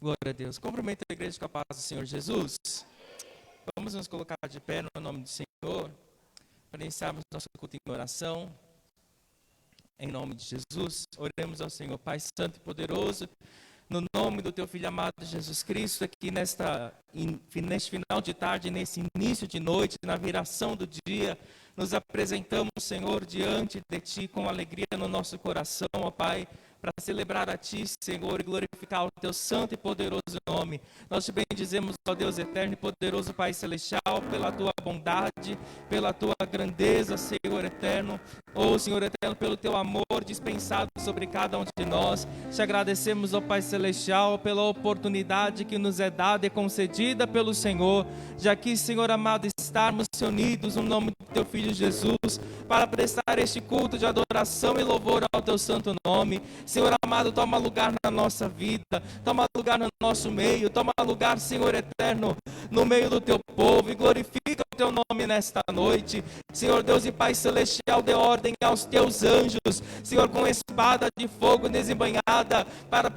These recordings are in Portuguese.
Glória a Deus. Cumprimento a igreja com a paz do Senhor Jesus. Vamos nos colocar de pé no nome do Senhor, para iniciarmos nosso culto em oração. Em nome de Jesus, oremos ao Senhor, Pai Santo e Poderoso, no nome do Teu Filho amado Jesus Cristo, aqui neste final de tarde, nesse início de noite, na viração do dia, nos apresentamos, Senhor, diante de Ti, com alegria no nosso coração, ó Pai, para celebrar a Ti, Senhor, e glorificar o Teu santo e poderoso nome. Nós Te bendizemos, ó Deus eterno e poderoso Pai Celestial, pela Tua bondade, pela Tua grandeza, Senhor eterno, ó Senhor eterno, pelo Teu amor dispensado sobre cada um de nós. Te agradecemos, ó Pai Celestial, pela oportunidade que nos é dada e concedida pelo Senhor, de aqui, Senhor amado, estarmos unidos no nome do Teu Filho Jesus, para prestar este culto de adoração e louvor ao Teu santo nome. Senhor amado, toma lugar na nossa vida, toma lugar no nosso meio, toma lugar, Senhor eterno, no meio do Teu povo, e glorifica o Teu nome nesta noite. Senhor Deus e Pai Celestial, dê ordem aos Teus anjos, Senhor, com espada de fogo desembanhada, para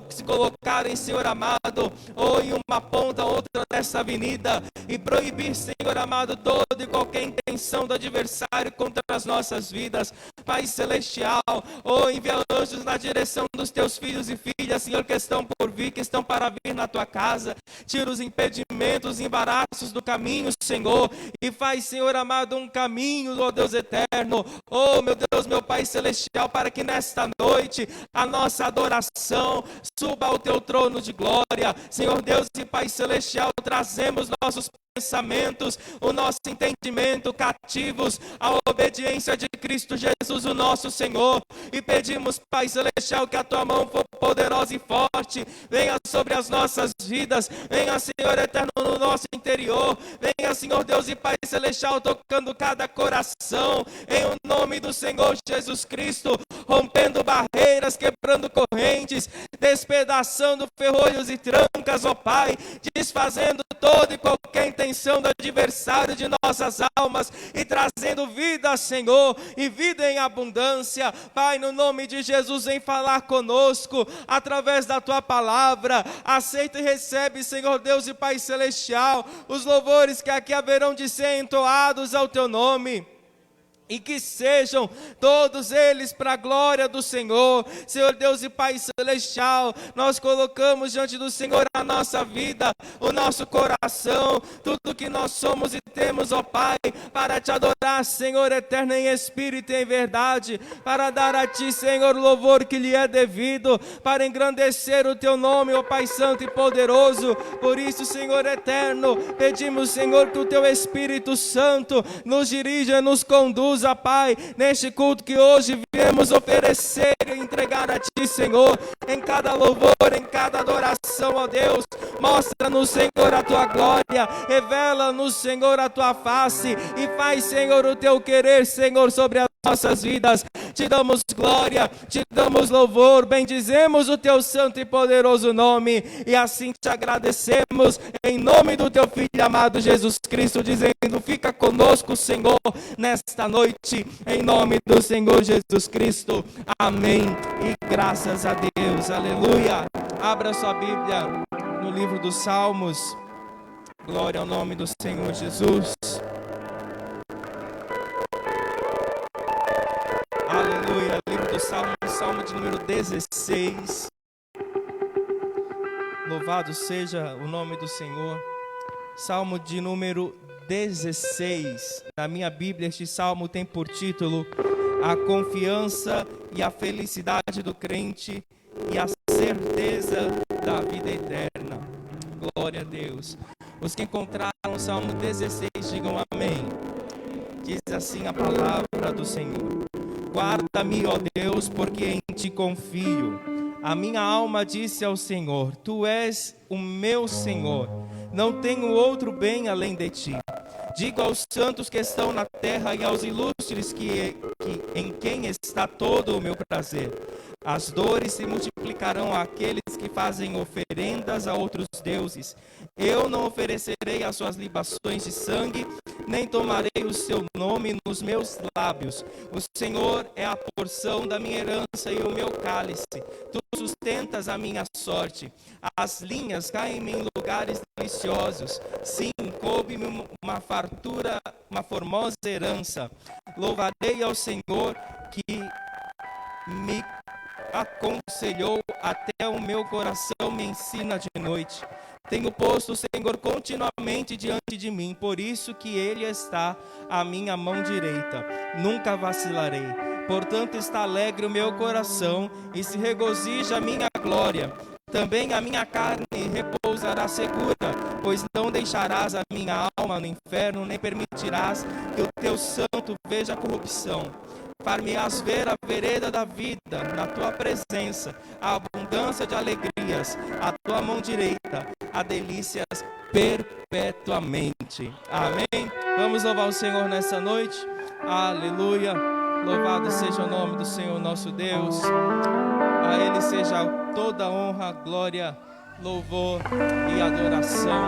se colocarem, Senhor amado, ou em uma ponta ou outra dessa avenida, e proibir, Senhor amado, toda e qualquer intenção do adversário contra as nossas vidas. Pai Celestial, ou envia anjos na direção dos Teus filhos e filhas, Senhor, que estão por vir, que estão para vir na Tua casa. Tira os impedimentos, os embaraços do caminho, Senhor, e faz, Senhor amado, um caminho, ó Deus eterno, oh meu Deus, meu Pai Celestial, para que nesta noite a nossa adoração suba ao Teu trono de glória. Senhor Deus e Pai Celestial, trazemos nossos pensamentos, o nosso entendimento cativos à obediência de Cristo Jesus, o nosso Senhor, e pedimos, Pai Celestial, que a Tua mão for poderosa e forte, venha sobre as nossas vidas, venha, Senhor eterno, no nosso interior, venha, Senhor Deus e Pai Celestial, tocando cada coração, em o nome do Senhor Jesus Cristo, rompendo barreiras, quebrando correntes, despedaçando ferrolhos e trancas, ó Pai, desfazendo toda e qualquer intenção do adversário de nossas almas, e trazendo vida, Senhor, e vida em abundância. Pai, no nome de Jesus, vem falar conosco, através da Tua palavra. Aceita e recebe, Senhor Deus e Pai Celestial, os louvores que aqui haverão de ser entoados ao Teu nome, e que sejam todos eles para a glória do Senhor. Senhor Deus e Pai Celestial, nós colocamos diante do Senhor a nossa vida, o nosso coração, tudo que nós somos e temos, ó Pai, para Te adorar, Senhor eterno, em espírito e em verdade, para dar a Ti, Senhor, o louvor que lhe é devido, para engrandecer o Teu nome, ó Pai Santo e poderoso. Por isso, Senhor eterno, pedimos, Senhor, que o Teu Espírito Santo nos dirija e nos conduza, Pai, neste culto que hoje viemos oferecer e entregar a Ti, Senhor, em cada louvor, em cada adoração, ó Deus. Mostra-nos, Senhor, a Tua glória, revela-nos, Senhor, a Tua face, e faz, Senhor, o Teu querer, Senhor, sobre as nossas vidas. Te damos glória, Te damos louvor, bendizemos o Teu santo e poderoso nome, e assim Te agradecemos, em nome do Teu Filho amado Jesus Cristo, dizendo: fica conosco, Senhor, nesta noite, em nome do Senhor Jesus Cristo. Amém, e graças a Deus, aleluia. Abra sua Bíblia no livro dos Salmos. Glória ao nome do Senhor Jesus. Aleluia, livro do Salmo, Salmo de número 16. Louvado seja o nome do Senhor. Salmo de número 16. Na minha Bíblia, este salmo tem por título: a confiança e a felicidade do crente e a certeza da vida eterna. Glória a Deus. Os que encontraram o Salmo 16, digam amém. Diz assim a palavra do Senhor: guarda-me, ó Deus, porque em Ti confio. A minha alma disse ao Senhor: Tu és o meu Senhor, não tenho outro bem além de Ti. Digo aos santos que estão na terra e aos ilustres que em quem está todo o meu prazer. As dores se multiplicarão àqueles que fazem oferendas a outros deuses. Eu não oferecerei as suas libações de sangue, nem tomarei o seu nome nos meus lábios. O Senhor é a porção da minha herança e o meu cálice. Tu sustentas a minha sorte. As linhas caem-me em lugares deliciosos. Sim, coube-me uma fartura, uma formosa herança. Louvarei ao Senhor que me aconselhou, até o meu coração me ensina de noite. Tenho posto o Senhor continuamente diante de mim, por isso que Ele está à minha mão direita. Nunca vacilarei. Portanto está alegre o meu coração e se regozija a minha glória. Também a minha carne repousará segura, pois não deixarás a minha alma no inferno, nem permitirás que o teu santo veja a corrupção. Far-me-ás ver a vereda da vida na tua presença, a abundância de alegrias, a tua mão direita, a delícias perpetuamente. Amém? Vamos louvar o Senhor nessa noite. Aleluia. Louvado seja o nome do Senhor nosso Deus. A Ele seja toda honra, glória, louvor e adoração.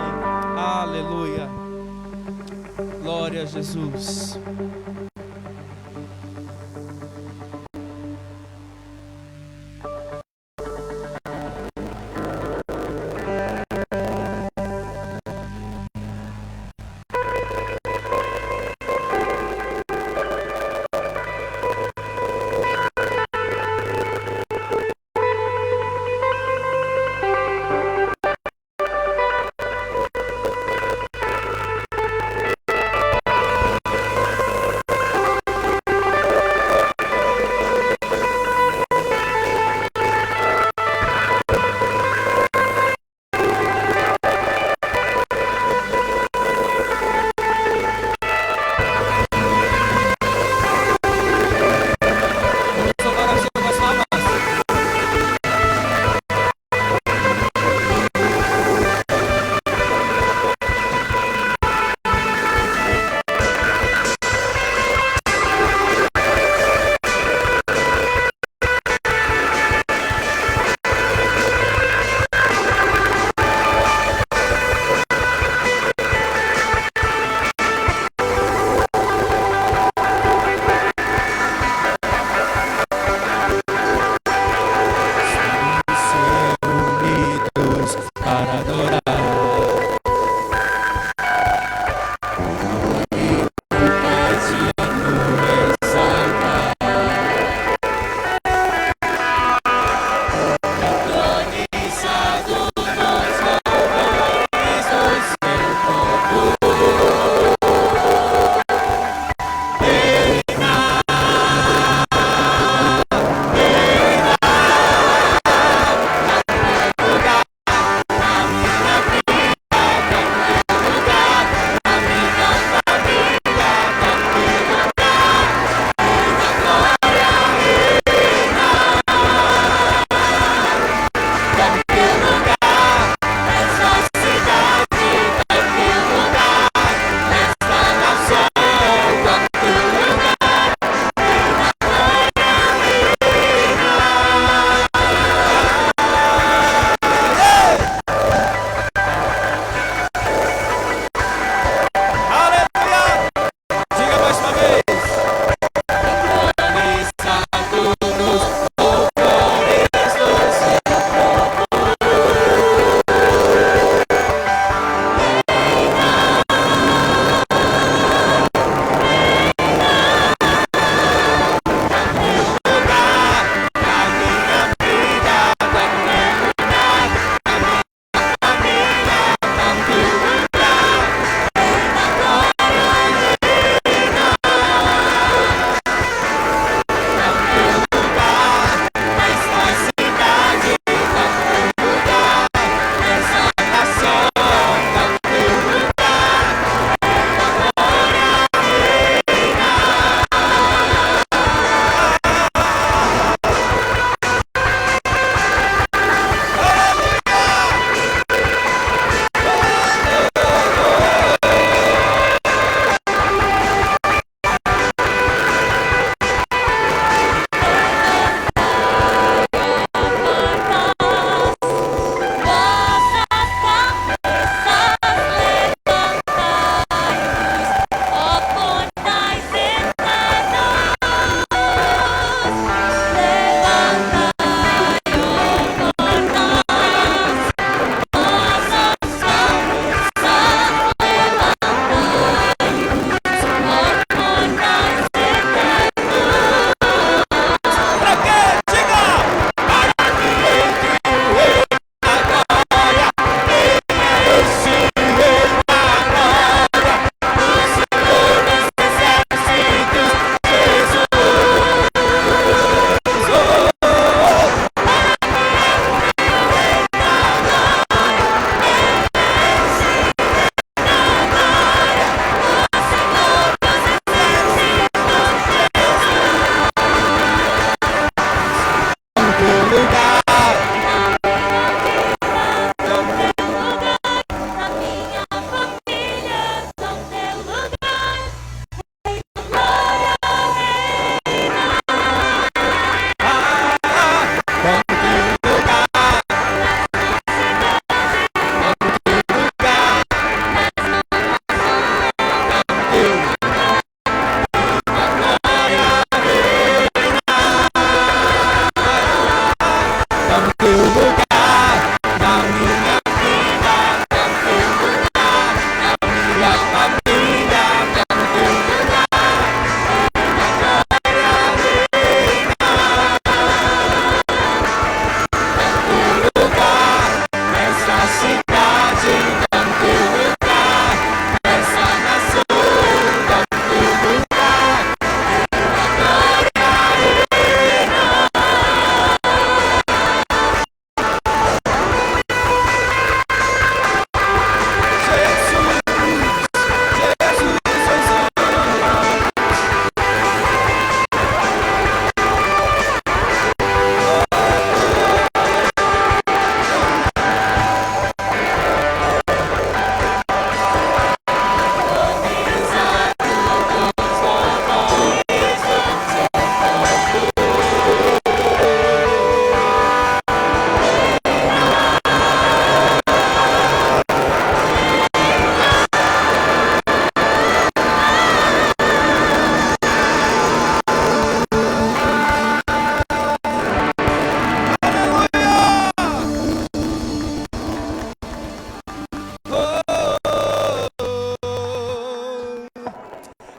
Aleluia. Glória a Jesus.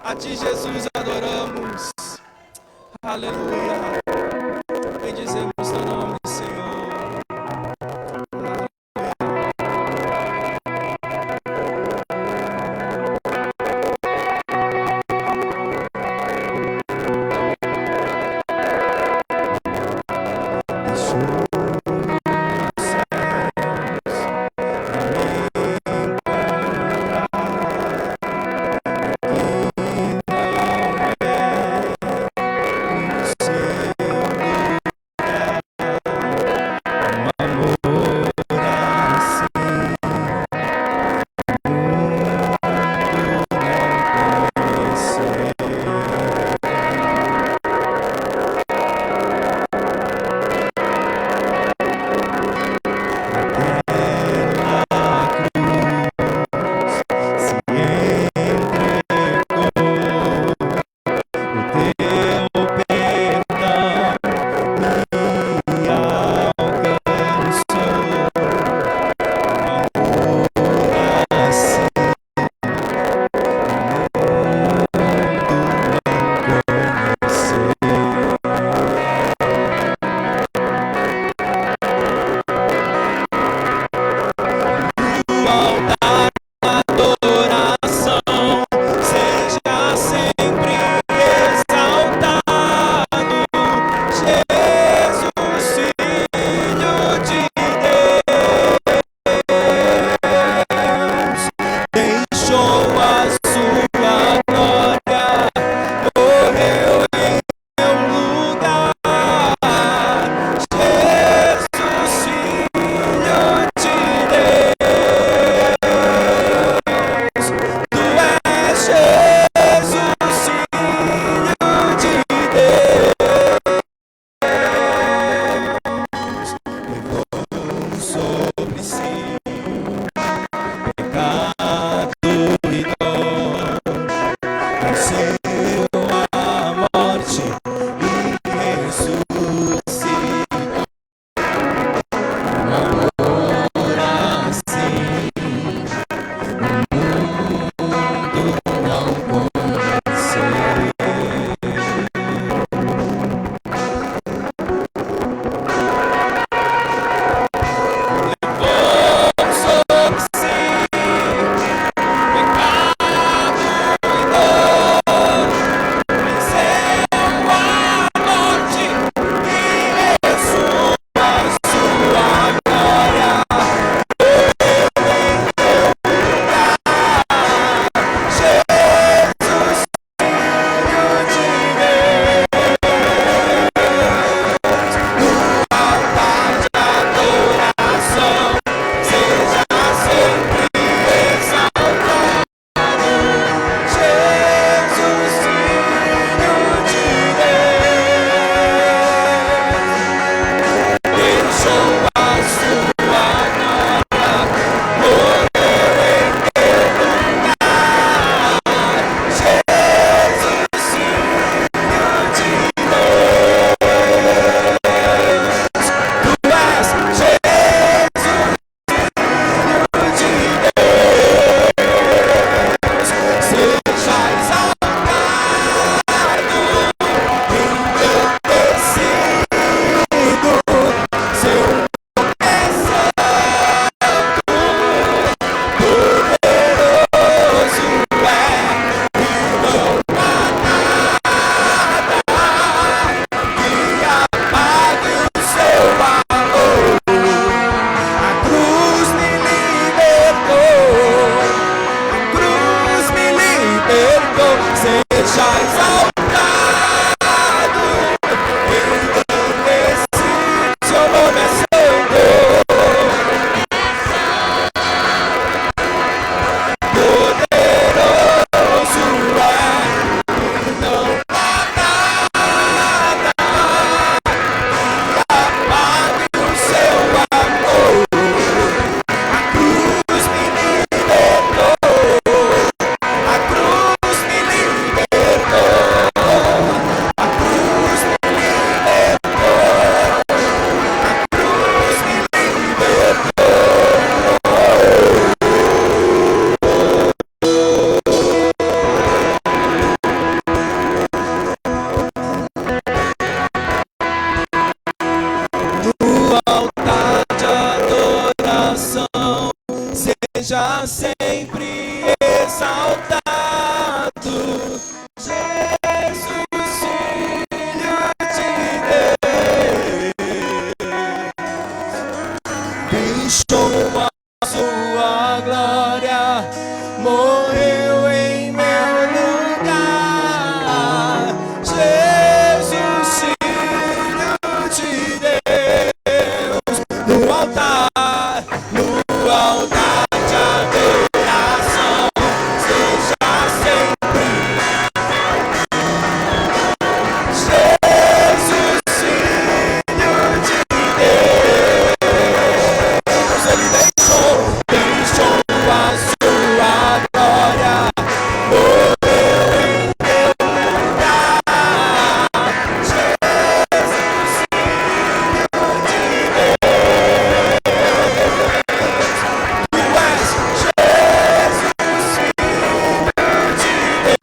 A ti, Jesus, adoramos. Aleluia. Bendizemos teu nome, Senhor. seja sempre exaltado. Jesus, Filho de Deus, deixou a sua glória, morreu em meu lugar. Jesus, Filho de Deus, no altar de adoração, seja sempre Jesus, Filho de Deus. Ele deixou a sua glória, morreu em meu lugar. Jesus, Filho de Deus, tu és Jesus, Filho de Deus,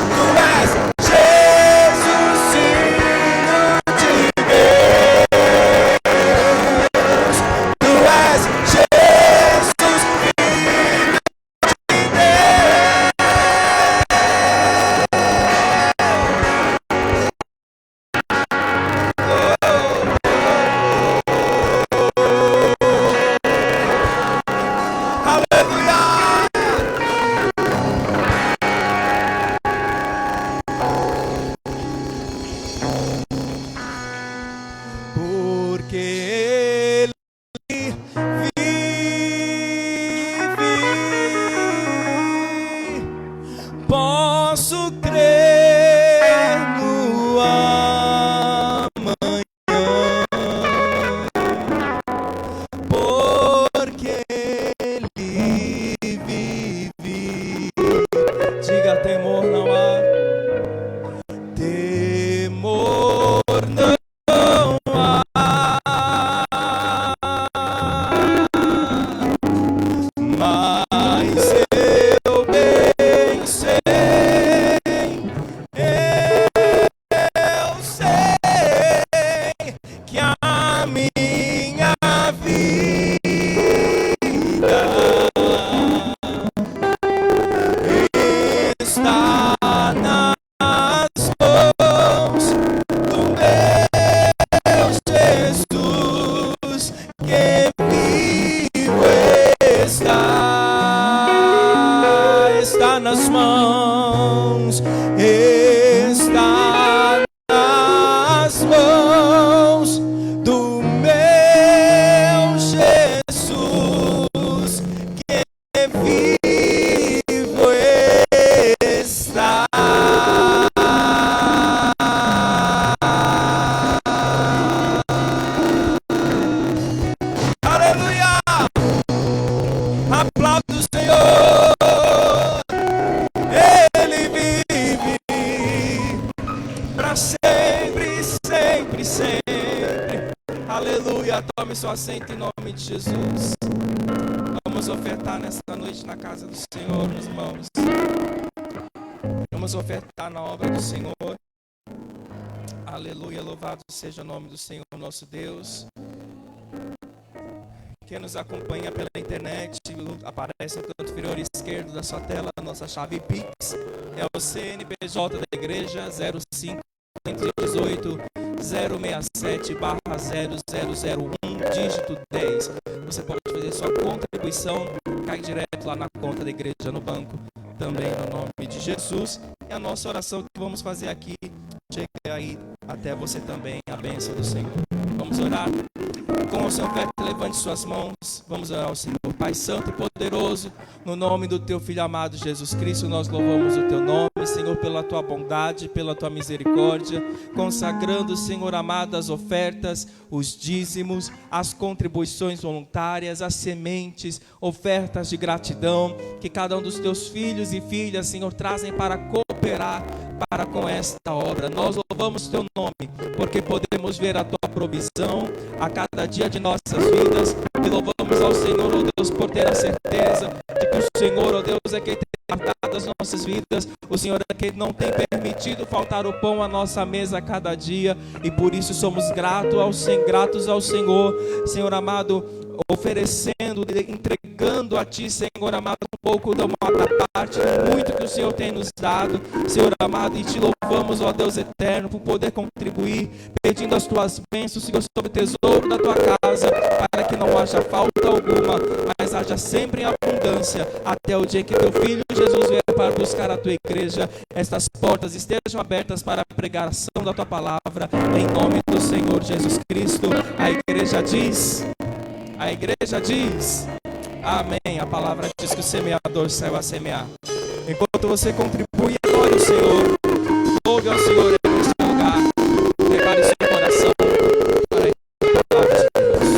tu és Jesus, Filho de Deus, tu és Jesus, aleluia. Porque Ele vive, posso crer no amanhã, porque Ele vive. Diga: temor não há, temor não há, mas eu bem sei, eu sei que a minha vida está nas mãos do meu Jesus, que vivo está nas mãos, está nas mãos do meu Jesus, que vivo está. Aleluia! Aplauda o Senhor. Ele vive para sempre, sempre, sempre. Aleluia! Tome seu assento em nome de Jesus. Vamos ofertar nesta noite na casa do Senhor, meus irmãos. Vamos ofertar na obra do Senhor. Aleluia! Louvado seja o nome do Senhor, nosso Deus. Quem nos acompanha pela internet, aparece no canto inferior esquerdo da sua tela a nossa chave Pix. É o CNPJ da igreja 0518 067/0001, dígito 10. Você pode fazer sua contribuição, cai direto lá na conta da igreja no banco, também no nome de Jesus. E a nossa oração que vamos fazer aqui chega aí até você também, a bênção do Senhor. Vamos orar. Com o seu pé, levante suas mãos. Vamos orar ao Senhor. Pai santo e poderoso, no nome do teu Filho amado Jesus Cristo, nós louvamos o teu nome, Senhor, pela tua bondade, pela tua misericórdia, consagrando, Senhor amado, as ofertas, os dízimos, as contribuições voluntárias, as sementes, ofertas de gratidão, que cada um dos teus filhos e filhas, Senhor, trazem para cooperar para com esta obra. Nós louvamos teu nome, porque podemos ver a tua provisão a cada dia de nossas vidas, e louvamos ao Senhor, ó Deus, por ter a certeza de que o Senhor, ó Deus, é quem tem guardado as nossas vidas. O Senhor é quem não tem permitido faltar o pão à nossa mesa a cada dia, e por isso somos gratos ao Senhor. Senhor amado, oferecendo, entregando a Ti, Senhor amado, um pouco da parte, muito que o Senhor tem nos dado, Senhor amado, e Te louvamos, ó Deus eterno, por poder contribuir, pedindo as Tuas bênçãos, Senhor, sobre o tesouro da Tua casa, para que não haja falta alguma, mas haja sempre em abundância, até o dia que Teu Filho Jesus vier para buscar a Tua igreja. Estas portas estejam abertas para a pregação da Tua palavra, em nome do Senhor Jesus Cristo. A igreja diz, amém. A palavra diz que o semeador saiu a semear. Enquanto você contribui, adore o Senhor, louve ao Senhor neste lugar, prepare seu coração para a palavra de Deus.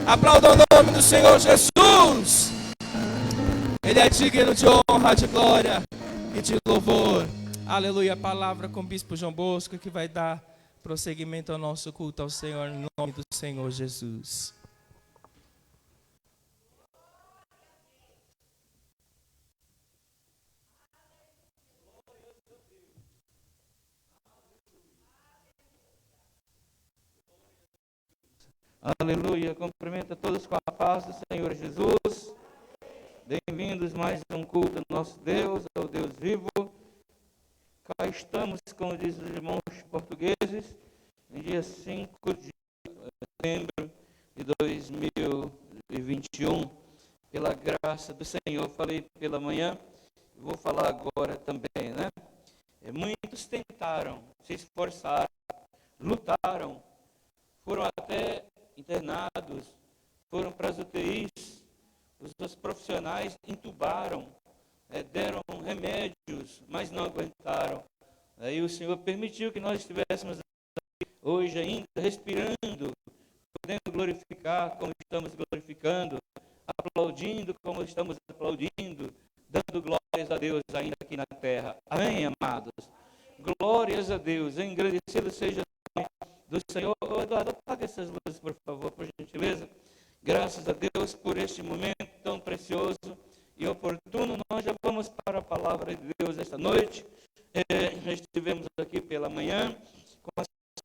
Aplauda o nome do Senhor Jesus. Ele é digno de honra, de glória e de louvor. Aleluia. A palavra com o bispo João Bosco, que vai dar prosseguimento ao nosso culto ao Senhor, em nome do Senhor Jesus. Aleluia, cumprimento a todos com a paz do Senhor Jesus. Bem-vindos mais a um culto ao nosso Deus, ao Deus vivo. Cá estamos, como dizem os irmãos portugueses, no dia 5 de setembro de 2021, pela graça do Senhor. Falei pela manhã, vou falar agora também, né? Muitos tentaram, se esforçaram, lutaram, foram até internados, foram para as UTIs, os profissionais entubaram, deram remédios, mas não aguentaram. Aí o Senhor permitiu que nós estivéssemos aqui hoje ainda respirando, podendo glorificar como estamos glorificando, aplaudindo como estamos aplaudindo, dando glórias a Deus ainda aqui na terra. Amém, amados? Glórias a Deus, engrandecido seja o nome do Senhor. Eduardo, apaga essas luzes, por favor, por gentileza. Graças a Deus por este momento tão precioso e oportuno. Nós já vamos para a palavra de Deus esta noite. Estivemos aqui pela manhã com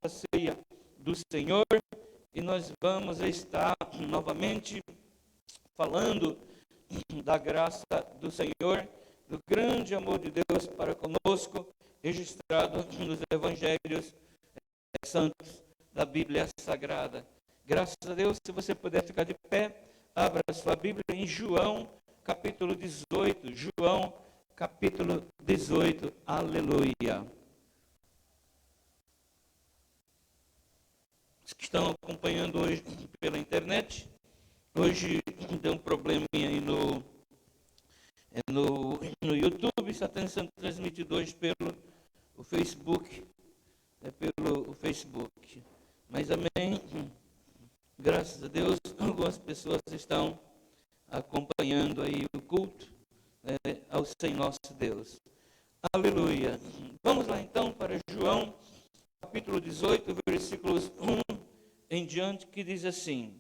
a ceia do Senhor e nós vamos estar novamente falando da graça do Senhor, do grande amor de Deus para conosco, registrado nos evangelhos santos da Bíblia Sagrada. Graças a Deus, se você puder ficar de pé, abra a sua Bíblia em João, capítulo 18. João, capítulo 18. Aleluia. Os que estão acompanhando hoje pela internet, hoje deu um probleminha aí no YouTube, está sendo transmitido hoje pelo Facebook. Pelo Facebook. Mas amém. Graças a Deus, algumas pessoas estão acompanhando aí o culto ao Senhor nosso Deus. Aleluia. Vamos lá então para João, capítulo 18, versículos 1 em diante, que diz assim: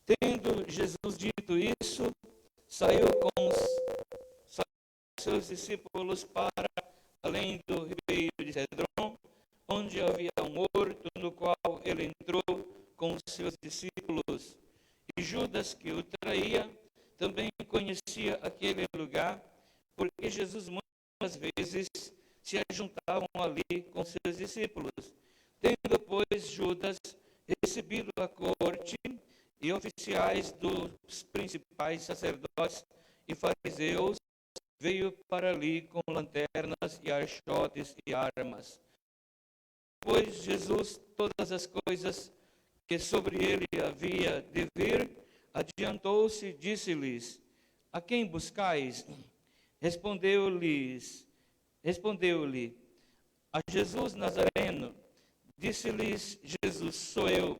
Tendo Jesus dito isso, saiu com seus discípulos para além do ribeiro de Cedron, onde havia um horto, no qual ele entrou com os seus discípulos. E Judas, que o traía, também conhecia aquele lugar, porque Jesus muitas vezes se ajuntavam ali com seus discípulos. Tendo, pois, Judas recebido a corte e oficiais dos principais sacerdotes e fariseus, veio para ali com lanternas e achotes e armas. Pois Jesus, todas as coisas que sobre ele havia de vir, adiantou-se e disse-lhes: A quem buscais? Respondeu-lhe a Jesus Nazareno. Disse-lhes Jesus: Sou eu.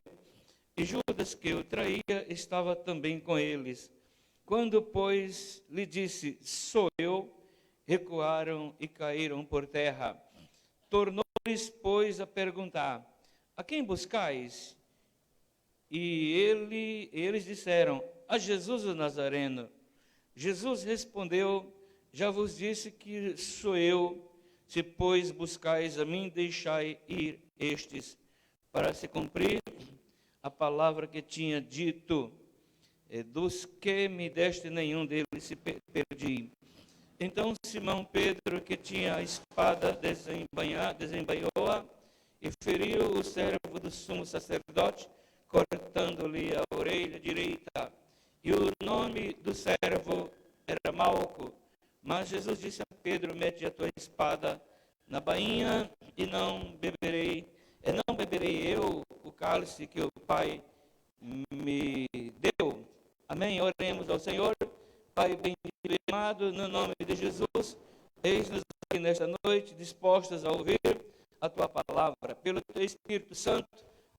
E Judas, que o traía, estava também com eles. Quando, pois, lhe disse: Sou eu, recuaram e caíram por terra. Tornou-lhes, pois, a perguntar: A quem buscais? E eles disseram: A Jesus o Nazareno. Jesus respondeu: Já vos disse que sou eu. Se, pois, buscais a mim, deixai ir estes, para se cumprir a palavra que tinha dito: dos que me deste, nenhum deles se perdi. Então Simão Pedro, que tinha a espada, desembainhou-a e feriu o servo do sumo sacerdote, cortando-lhe a orelha direita. E o nome do servo era Malco. Mas Jesus disse a Pedro: Mete a tua espada na bainha, e não beberei eu o cálice que o Pai me deu. Amém? Oremos ao Senhor. Pai bendito e amado, no nome de Jesus, eis-nos aqui nesta noite, dispostos a ouvir a tua palavra. Pelo teu Espírito Santo,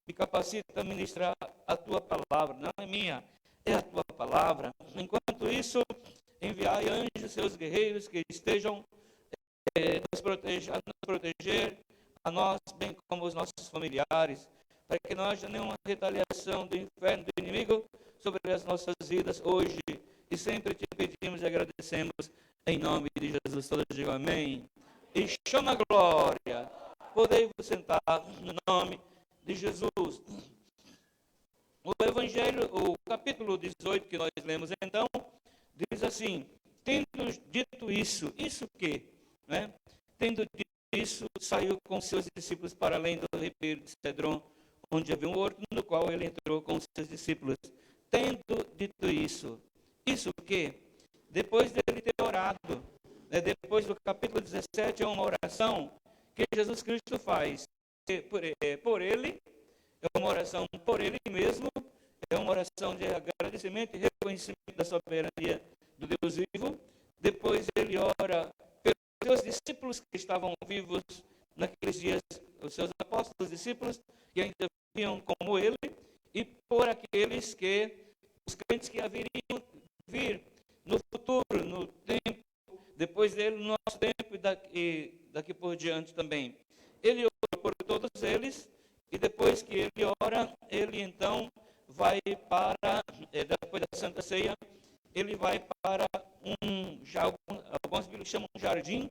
me capacita a ministrar a tua palavra. Não é minha, é a tua palavra. Enquanto isso, enviai anjos, seus guerreiros, que estejam a nos proteger, a nós, bem como os nossos familiares, para que não haja nenhuma retaliação do inferno, do inimigo, sobre as nossas vidas hoje. E sempre te pedimos e agradecemos, em nome de Jesus. Todos digam amém. E chama a glória. Podei-vos sentar no nome de Jesus. O Evangelho, o capítulo 18 que nós lemos então, diz assim: tendo dito isso, isso que? Né? Tendo dito isso, saiu com seus discípulos para além do ribeiro de Cedron, onde havia um horto, no qual ele entrou com seus discípulos. Tendo dito isso, isso que? Depois dele ter orado, né, depois do capítulo 17, é uma oração que Jesus Cristo faz por ele, é uma oração por ele mesmo, é uma oração de agradecimento e reconhecimento da soberania do Deus vivo. Depois ele ora pelos seus discípulos que estavam vivos naqueles dias, os seus apóstolos, discípulos, que ainda viviam como ele, e por aqueles que, os crentes que haveriam vir no futuro, no tempo, depois dele, no nosso tempo e daqui por diante também. Ele ora por todos eles, e depois que ele ora, ele então vai para, depois da Santa Ceia, ele vai para algumas Bíblias chamam um jardim,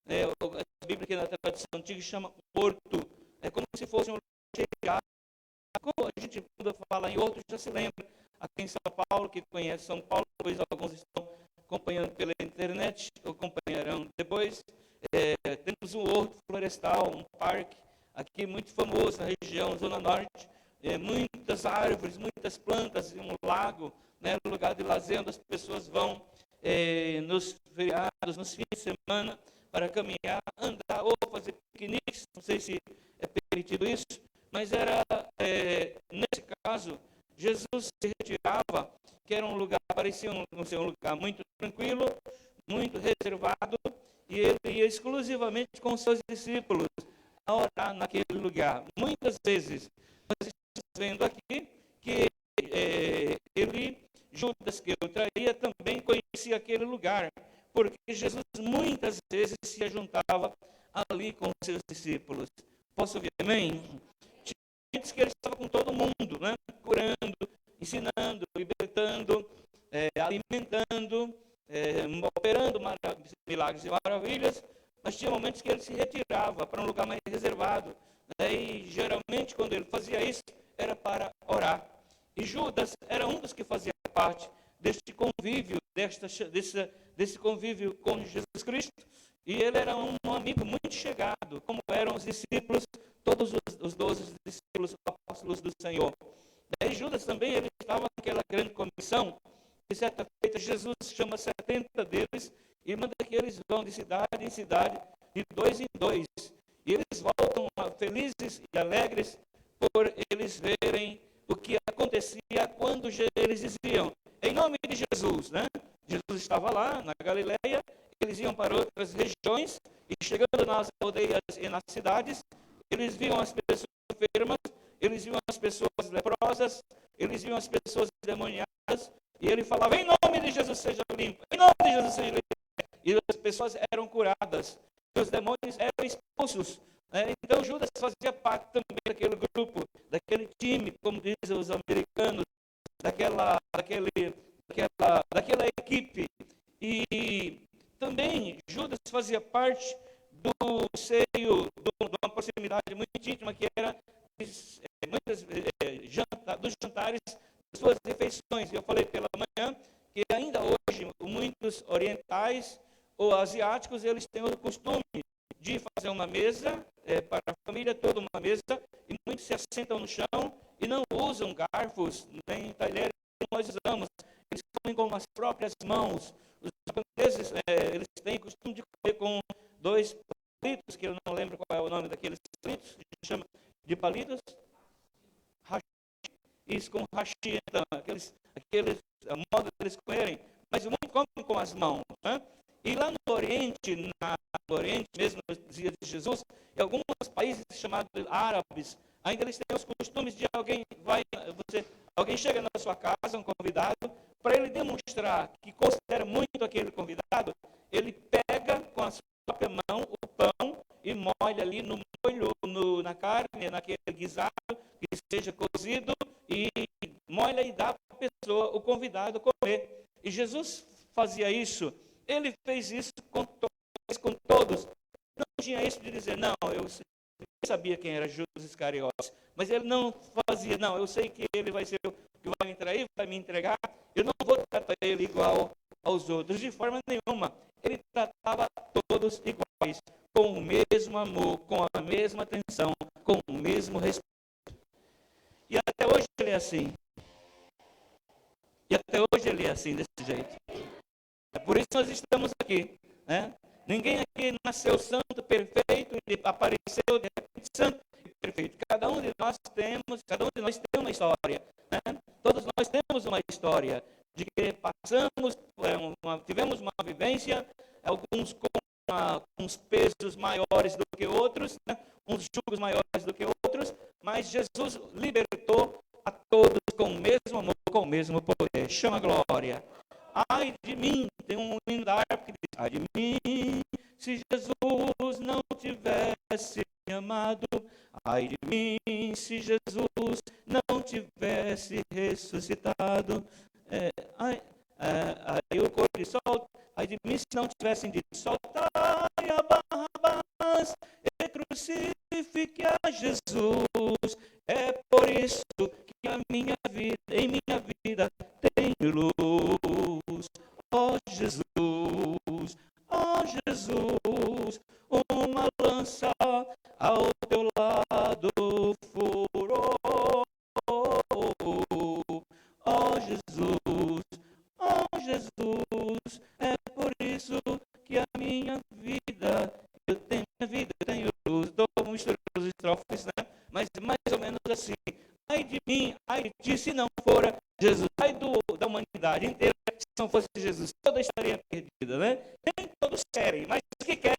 a Bíblia que na tradição antiga chama horto, é como se fosse um lugar. Como a gente, quando fala em horto, já se lembra, aqui em São Paulo, que conhece São Paulo, pois alguns estão acompanhando pela internet, acompanharão depois. Temos um horto florestal, um parque, aqui muito famoso na região, Zona Norte, muitas árvores, muitas plantas, um lago, né, lugar de lazer, onde as pessoas vão nos feriados, nos fins de semana, para caminhar, andar ou fazer piqueniques, não sei se é permitido isso, mas era, nesse caso, Jesus se retirava, que era um lugar, parecia ser um lugar muito tranquilo, muito reservado, e ele ia exclusivamente com seus discípulos a orar naquele lugar. Muitas vezes, nós estamos vendo aqui que Judas, que o traía, também conhecia aquele lugar, porque Jesus muitas vezes se juntava ali com seus discípulos. Posso ouvir amém? Diz que ele estava com todo mundo, né? Curando, ensinando, libertando, alimentando, operando milagres e maravilhas, mas tinha momentos que ele se retirava para um lugar mais reservado, né? E geralmente quando ele fazia isso, era para orar. E Judas era um dos que fazia parte deste convívio, desse convívio com Jesus Cristo, e ele era um amigo muito chegado, como eram os discípulos, todos os 12 discípulos apóstolos do Senhor. E Judas também, ele estava naquela grande comissão, e certa feita Jesus chama 70 deles, e manda que eles vão de cidade em cidade, de 2 em 2, e eles voltam felizes e alegres por eles verem o que acontecia quando eles diziam, em nome de Jesus, né? Jesus estava lá na Galileia, eles iam para outras regiões, e chegando nas aldeias e nas cidades, eles viam as pessoas enfermas, eles viam as pessoas leprosas, eles viam as pessoas endemoniadas, e ele falava, em nome de Jesus seja limpo, em nome de Jesus seja limpo. E as pessoas eram curadas, e os demônios eram expulsos. Então Judas fazia parte também daquele grupo, daquele time, como dizem os americanos, daquela equipe. E também Judas fazia parte do seio, de uma proximidade muito íntima, que era dos jantares, das suas refeições. Eu falei pela manhã que ainda hoje muitos orientais ou asiáticos, eles têm o costume de fazer uma mesa para a família toda, uma mesa, e muitos se assentam no chão e não usam garfos nem talheres que nós usamos. Eles comem com as próprias mãos. Os japoneses, eles têm o costume de comer com 2 palitos, que eu não lembro qual é o nome daqueles palitos, a gente chama de palitos. Isso com hashi, então, aqueles a modo deles comerem, mas muitos comem com as mãos, né? E lá no Oriente, no Oriente, mesmo nos dias de Jesus, em alguns países chamados árabes, ainda eles têm os costumes de alguém chega na sua casa, um convidado, para ele demonstrar que considera muito aquele convidado, ele pega com a sua própria mão o pão e molha ali no molho, na carne, naquele guisado, que seja cozido, e molha e dá para a pessoa, o convidado, comer. E Jesus fazia isso, ele fez isso com todos. Não tinha isso de dizer, não, eu sabia quem era Judas Iscariotes, mas ele não fazia, não, eu sei que ele vai ser o que vai me trair, vai me entregar, eu não vou tratar ele igual aos outros, de forma nenhuma. Ele tratava todos iguais, com o mesmo amor, com a mesma atenção, com o mesmo respeito. E até hoje ele é assim. E até hoje ele é assim, desse jeito. É por isso que nós estamos aqui, né? Ninguém aqui nasceu santo, perfeito, e apareceu de repente santo e perfeito. Cada um de nós tem uma história, né? Todos nós temos uma história de que tivemos uma vivência, alguns com uns pesos maiores do que outros, né? Uns jugos maiores do que outros, mas Jesus libertou a todos com o mesmo amor, com o mesmo poder. Chama a glória. Ai de mim, tem um hino da harpa que diz, ai de mim, se Jesus não tivesse me amado, ai de mim, se Jesus não tivesse ressuscitado, aí o coro de solta, ai de mim, se não tivessem dito, soltai a Barrabás e crucifique a Jesus, é por isso que em minha vida tem luz. Ó Jesus, uma lança ao teu lado furou. Ó Jesus, é por isso que a minha vida, eu tenho luz. Estou misturando os estrofes, né? Mas mais ou menos assim. Ai de mim, ai de ti, se não fora Jesus, ai da humanidade inteira, se não fosse Jesus, toda estaria perdida, né? Nem todos querem, mas os que querem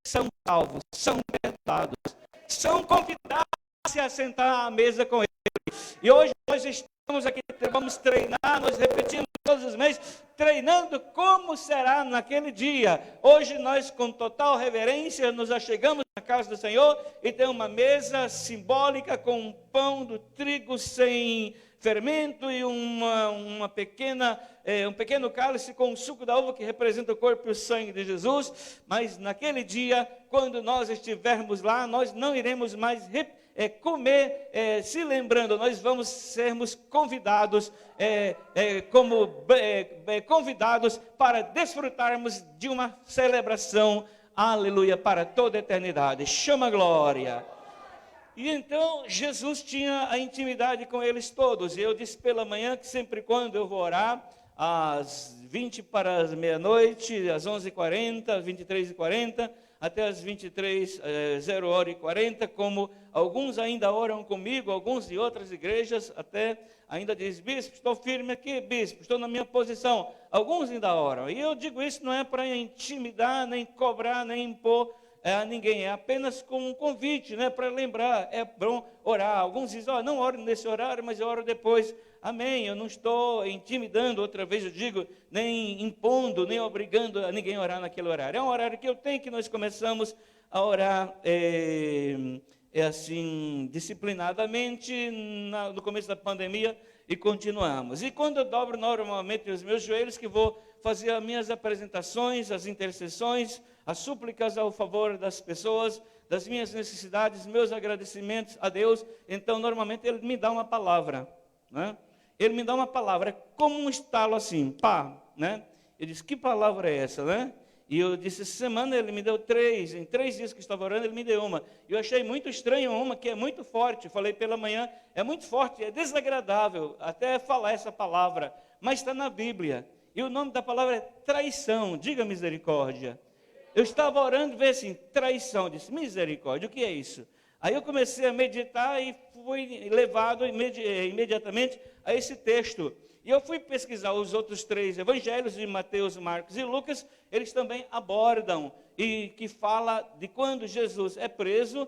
são salvos, são libertados, são convidados a se assentar à mesa com Ele. E hoje nós estamos aqui, vamos treinar, nós repetimos todos os meses, treinando como será naquele dia. Hoje nós, com total reverência, nos achegamos na casa do Senhor e tem uma mesa simbólica com um pão do trigo sem fermento e um pequeno cálice com o suco da uva que representa o corpo e o sangue de Jesus. Mas naquele dia, quando nós estivermos lá, nós não iremos mais comer, se lembrando, nós vamos sermos convidados, convidados para desfrutarmos de uma celebração, aleluia, para toda a eternidade. Chama a glória. E então Jesus tinha a intimidade com eles todos. E eu disse pela manhã que sempre quando eu vou orar, às 20 para as meia-noite, às 11h40, às 23h40, até às 0h40, como alguns ainda oram comigo, alguns de outras igrejas até ainda dizem, bispo, estou firme aqui, bispo, estou na minha posição. Alguns ainda oram. E eu digo isso não é para intimidar, nem cobrar, nem impor a ninguém, é apenas como um convite, né, para lembrar, é bom orar. Alguns dizem, não oro nesse horário, mas eu oro depois. Amém, eu não estou intimidando, outra vez eu digo, nem impondo, nem obrigando a ninguém a orar naquele horário. É um horário que eu tenho, que nós começamos a orar assim, disciplinadamente, no começo da pandemia, e continuamos. E quando eu dobro normalmente os meus joelhos, que vou fazer as minhas apresentações, as intercessões, as súplicas ao favor das pessoas, das minhas necessidades, meus agradecimentos a Deus, então normalmente Ele me dá uma palavra, né? Ele me dá uma palavra, é como um estalo assim, pá, né? Ele disse, que palavra é essa, né? E eu disse, essa semana ele me deu 3, em 3 dias que eu estava orando, ele me deu uma. E eu achei muito estranho uma que é muito forte, falei pela manhã, é muito forte, é desagradável até falar essa palavra, mas está na Bíblia. E o nome da palavra é traição, diga misericórdia. Eu estava orando e veio assim, traição, eu disse, misericórdia, o que é isso? Aí eu comecei a meditar e fui levado imediatamente a esse texto. E eu fui pesquisar os outros 3 evangelhos, de Mateus, Marcos e Lucas, eles também abordam, e que fala de quando Jesus é preso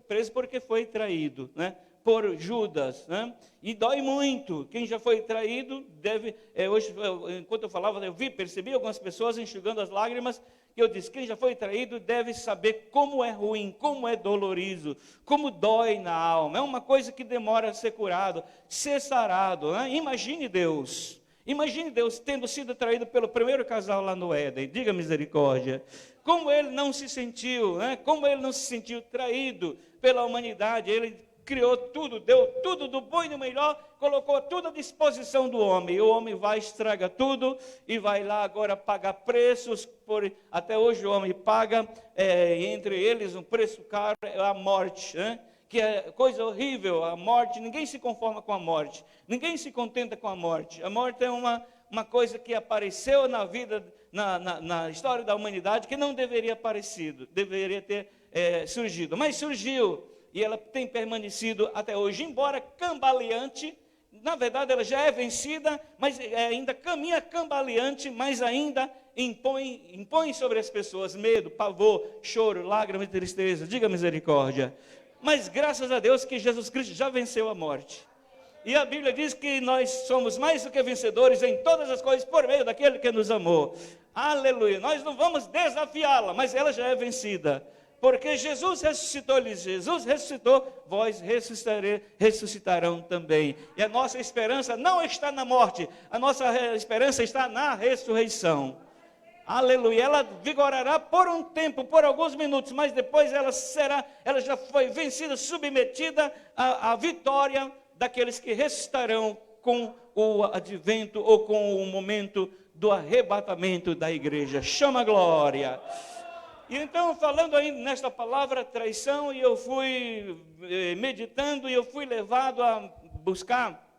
preso porque foi traído, né? Por Judas, né? E dói muito. Quem já foi traído deve, hoje, enquanto eu falava, percebi algumas pessoas enxugando as lágrimas, e eu disse, quem já foi traído deve saber como é ruim, como é dolorido, como dói na alma. É uma coisa que demora a ser curado, ser sarado, né? Imagine Deus tendo sido traído pelo primeiro casal lá no Éden, diga misericórdia. Como ele não se sentiu, né? Como ele não se sentiu traído pela humanidade. Ele criou tudo, deu tudo do bom e do melhor, colocou tudo à disposição do homem. E o homem vai, estraga tudo e vai lá agora pagar preços. Até hoje o homem paga, entre eles um preço caro, é a morte, né? Que é coisa horrível, a morte. Ninguém se conforma com a morte, ninguém se contenta com a morte. A morte é uma coisa que apareceu na vida, na história da humanidade, que não deveria deveria ter surgido, mas surgiu. E ela tem permanecido até hoje, embora cambaleante. Na verdade ela já é vencida, mas ainda caminha cambaleante, mas ainda impõe sobre as pessoas medo, pavor, choro, lágrimas e tristeza, diga misericórdia. Mas graças a Deus que Jesus Cristo já venceu a morte. E a Bíblia diz que nós somos mais do que vencedores em todas as coisas por meio daquele que nos amou. Aleluia, nós não vamos desafiá-la, mas ela já é vencida. Porque Jesus ressuscitou, vós ressuscitarão também. E a nossa esperança não está na morte, a nossa esperança está na ressurreição. Aleluia, ela vigorará por um tempo, por alguns minutos, mas depois ela já foi vencida, submetida à vitória daqueles que ressuscitarão com o advento ou com o momento do arrebatamento da igreja. Chama a glória. E então, falando ainda nesta palavra traição, e eu fui meditando, e eu fui levado a buscar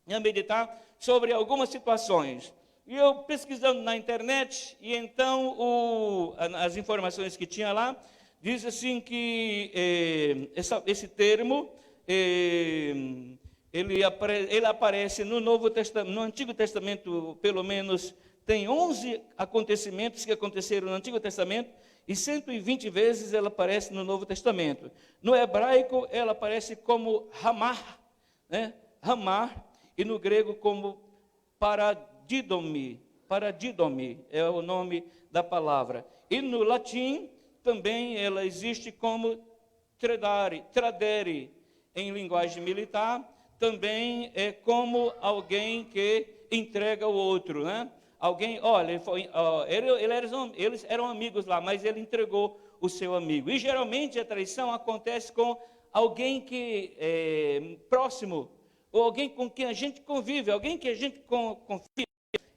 e a meditar sobre algumas situações. E eu pesquisando na internet, e então as informações que tinha lá, diz assim que esse termo, ele aparece no Antigo Testamento, pelo menos tem 11 acontecimentos que aconteceram no Antigo Testamento, e 120 vezes ela aparece no Novo Testamento. No hebraico, ela aparece como Ramar, né? Ramar, e no grego como paradidome é o nome da palavra. E no latim, também ela existe como tradere, em linguagem militar, também é como alguém que entrega o outro, né? Alguém, olha, eles eram amigos lá, mas ele entregou o seu amigo. E geralmente a traição acontece com alguém que é próximo, ou alguém com quem a gente convive, alguém que a gente confia.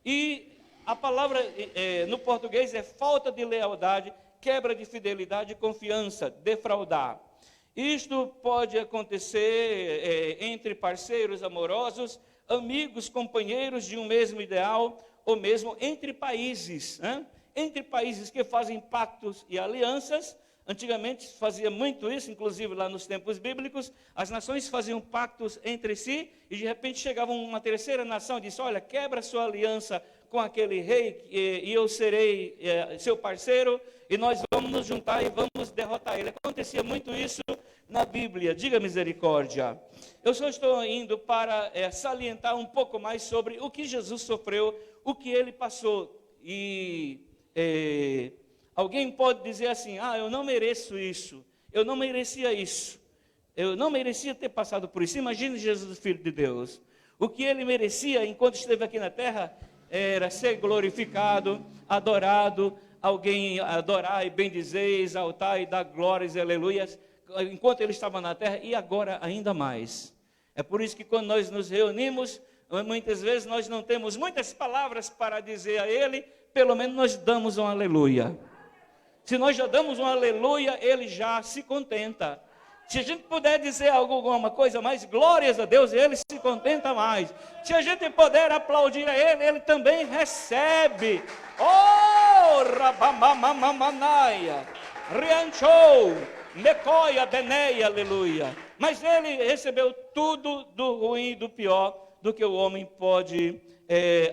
E a palavra no português é falta de lealdade, quebra de fidelidade e confiança, defraudar. Isto pode acontecer entre parceiros amorosos, amigos, companheiros de um mesmo ideal, ou mesmo entre países, né? Entre países que fazem pactos e alianças. Antigamente fazia muito isso, inclusive lá nos tempos bíblicos, as nações faziam pactos entre si, e de repente chegava uma terceira nação e disse, olha, quebra sua aliança com aquele rei, e eu serei seu parceiro, e nós vamos nos juntar e vamos derrotar ele. Acontecia muito isso na Bíblia, diga misericórdia. Eu só estou indo para salientar um pouco mais sobre o que Jesus sofreu, o que ele passou. E alguém pode dizer assim, eu não mereço isso, eu não merecia isso, eu não merecia ter passado por isso. Imagine Jesus, Filho de Deus, o que ele merecia enquanto esteve aqui na terra era ser glorificado, adorado, alguém adorar e bendizer, exaltar e dar glórias e aleluias, enquanto ele estava na terra, e agora ainda mais. É por isso que quando nós nos reunimos, muitas vezes nós não temos muitas palavras para dizer a ele, pelo menos nós damos um aleluia. Se nós já damos um aleluia, ele já se contenta. Se a gente puder dizer alguma coisa mais, glórias a Deus, ele se contenta mais. Se a gente puder aplaudir a ele, ele também recebe. Oh, rabamamamanaia, rianchou, mecoia, beneia, aleluia. Mas ele recebeu tudo do ruim e do pior do que o homem pode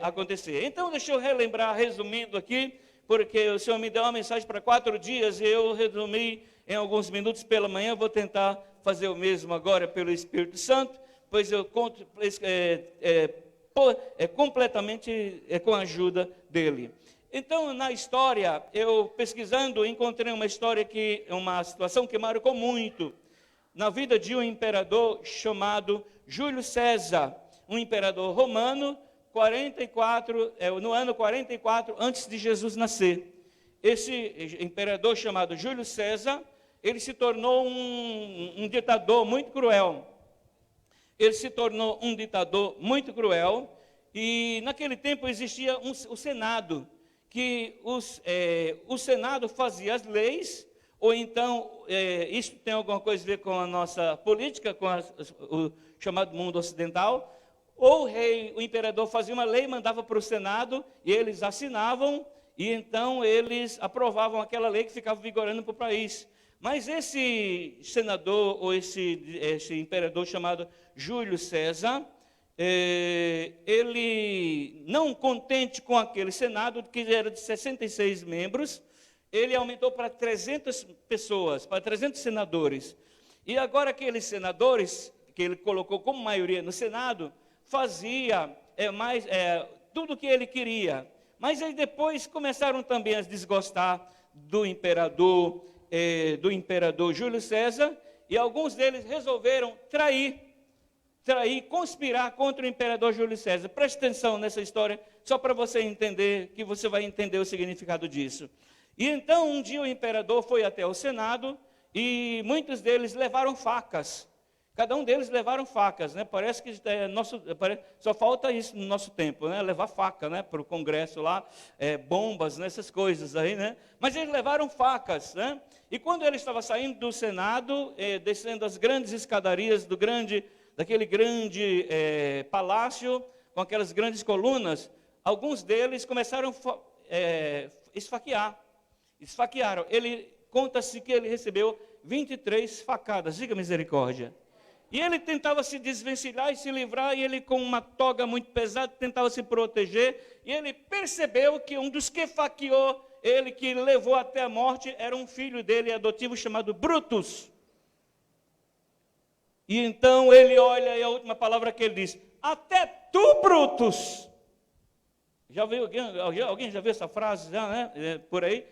acontecer. Então, deixa eu relembrar, resumindo aqui, porque o Senhor me deu uma mensagem para 4 dias e eu resumi em alguns minutos pela manhã. Vou tentar fazer o mesmo agora pelo Espírito Santo, pois eu conto completamente com a ajuda dele. Então, na história, eu pesquisando, encontrei uma situação que marcou muito na vida de um imperador chamado Júlio César, um imperador romano, no ano 44 antes de Jesus nascer. Esse imperador chamado Júlio César, ele se tornou um ditador muito cruel. Ele se tornou um ditador muito cruel, e naquele tempo existia o Senado, que o Senado fazia as leis, ou então, isso tem alguma coisa a ver com a nossa política, com o chamado mundo ocidental. Ou o rei, o imperador fazia uma lei, mandava para o Senado, e eles assinavam, e então eles aprovavam aquela lei que ficava vigorando para o país. Mas esse senador, ou esse imperador chamado Júlio César, ele, não contente com aquele Senado, que era de 66 membros, ele aumentou para 300 pessoas, para 300 senadores. E agora aqueles senadores, que ele colocou como maioria no Senado, fazia tudo o que ele queria. Mas aí depois começaram também a desgostar do imperador Júlio César, e alguns deles resolveram conspirar contra o imperador Júlio César. Preste atenção nessa história, só para você entender, que você vai entender o significado disso. E então, um dia o imperador foi até o Senado, e muitos deles levaram facas. Cada um deles levaram facas, né? Parece que só falta isso no nosso tempo, né? Levar faca, né? Para o Congresso lá, bombas, né? Essas coisas aí, né? Mas eles levaram facas, né? E quando ele estava saindo do Senado, descendo as grandes escadarias daquele grande palácio, com aquelas grandes colunas, alguns deles começaram a esfaquearam. Conta-se que ele recebeu 23 facadas, diga misericórdia. E ele tentava se desvencilhar e se livrar, e ele, com uma toga muito pesada, tentava se proteger, e ele percebeu que um dos que faqueou ele, que levou até a morte, era um filho dele adotivo chamado Brutus. E então ele olha, e a última palavra que ele diz: até tu, Brutus. Alguém já viu essa frase, né? Por aí?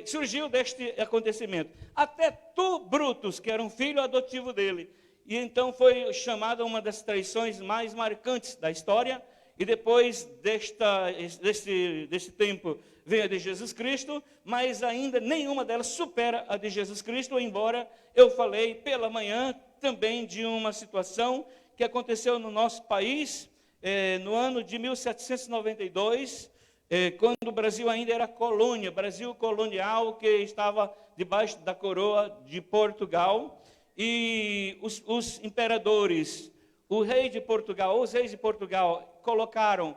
Surgiu deste acontecimento. Até tu, Brutus, que era um filho adotivo dele. E então foi chamada uma das traições mais marcantes da história. E depois desse tempo veio a de Jesus Cristo, mas ainda nenhuma delas supera a de Jesus Cristo, embora eu falei pela manhã também de uma situação que aconteceu no nosso país, no ano de 1792, quando o Brasil ainda era colônia, Brasil colonial, que estava debaixo da coroa de Portugal. E os imperadores, os reis de Portugal colocaram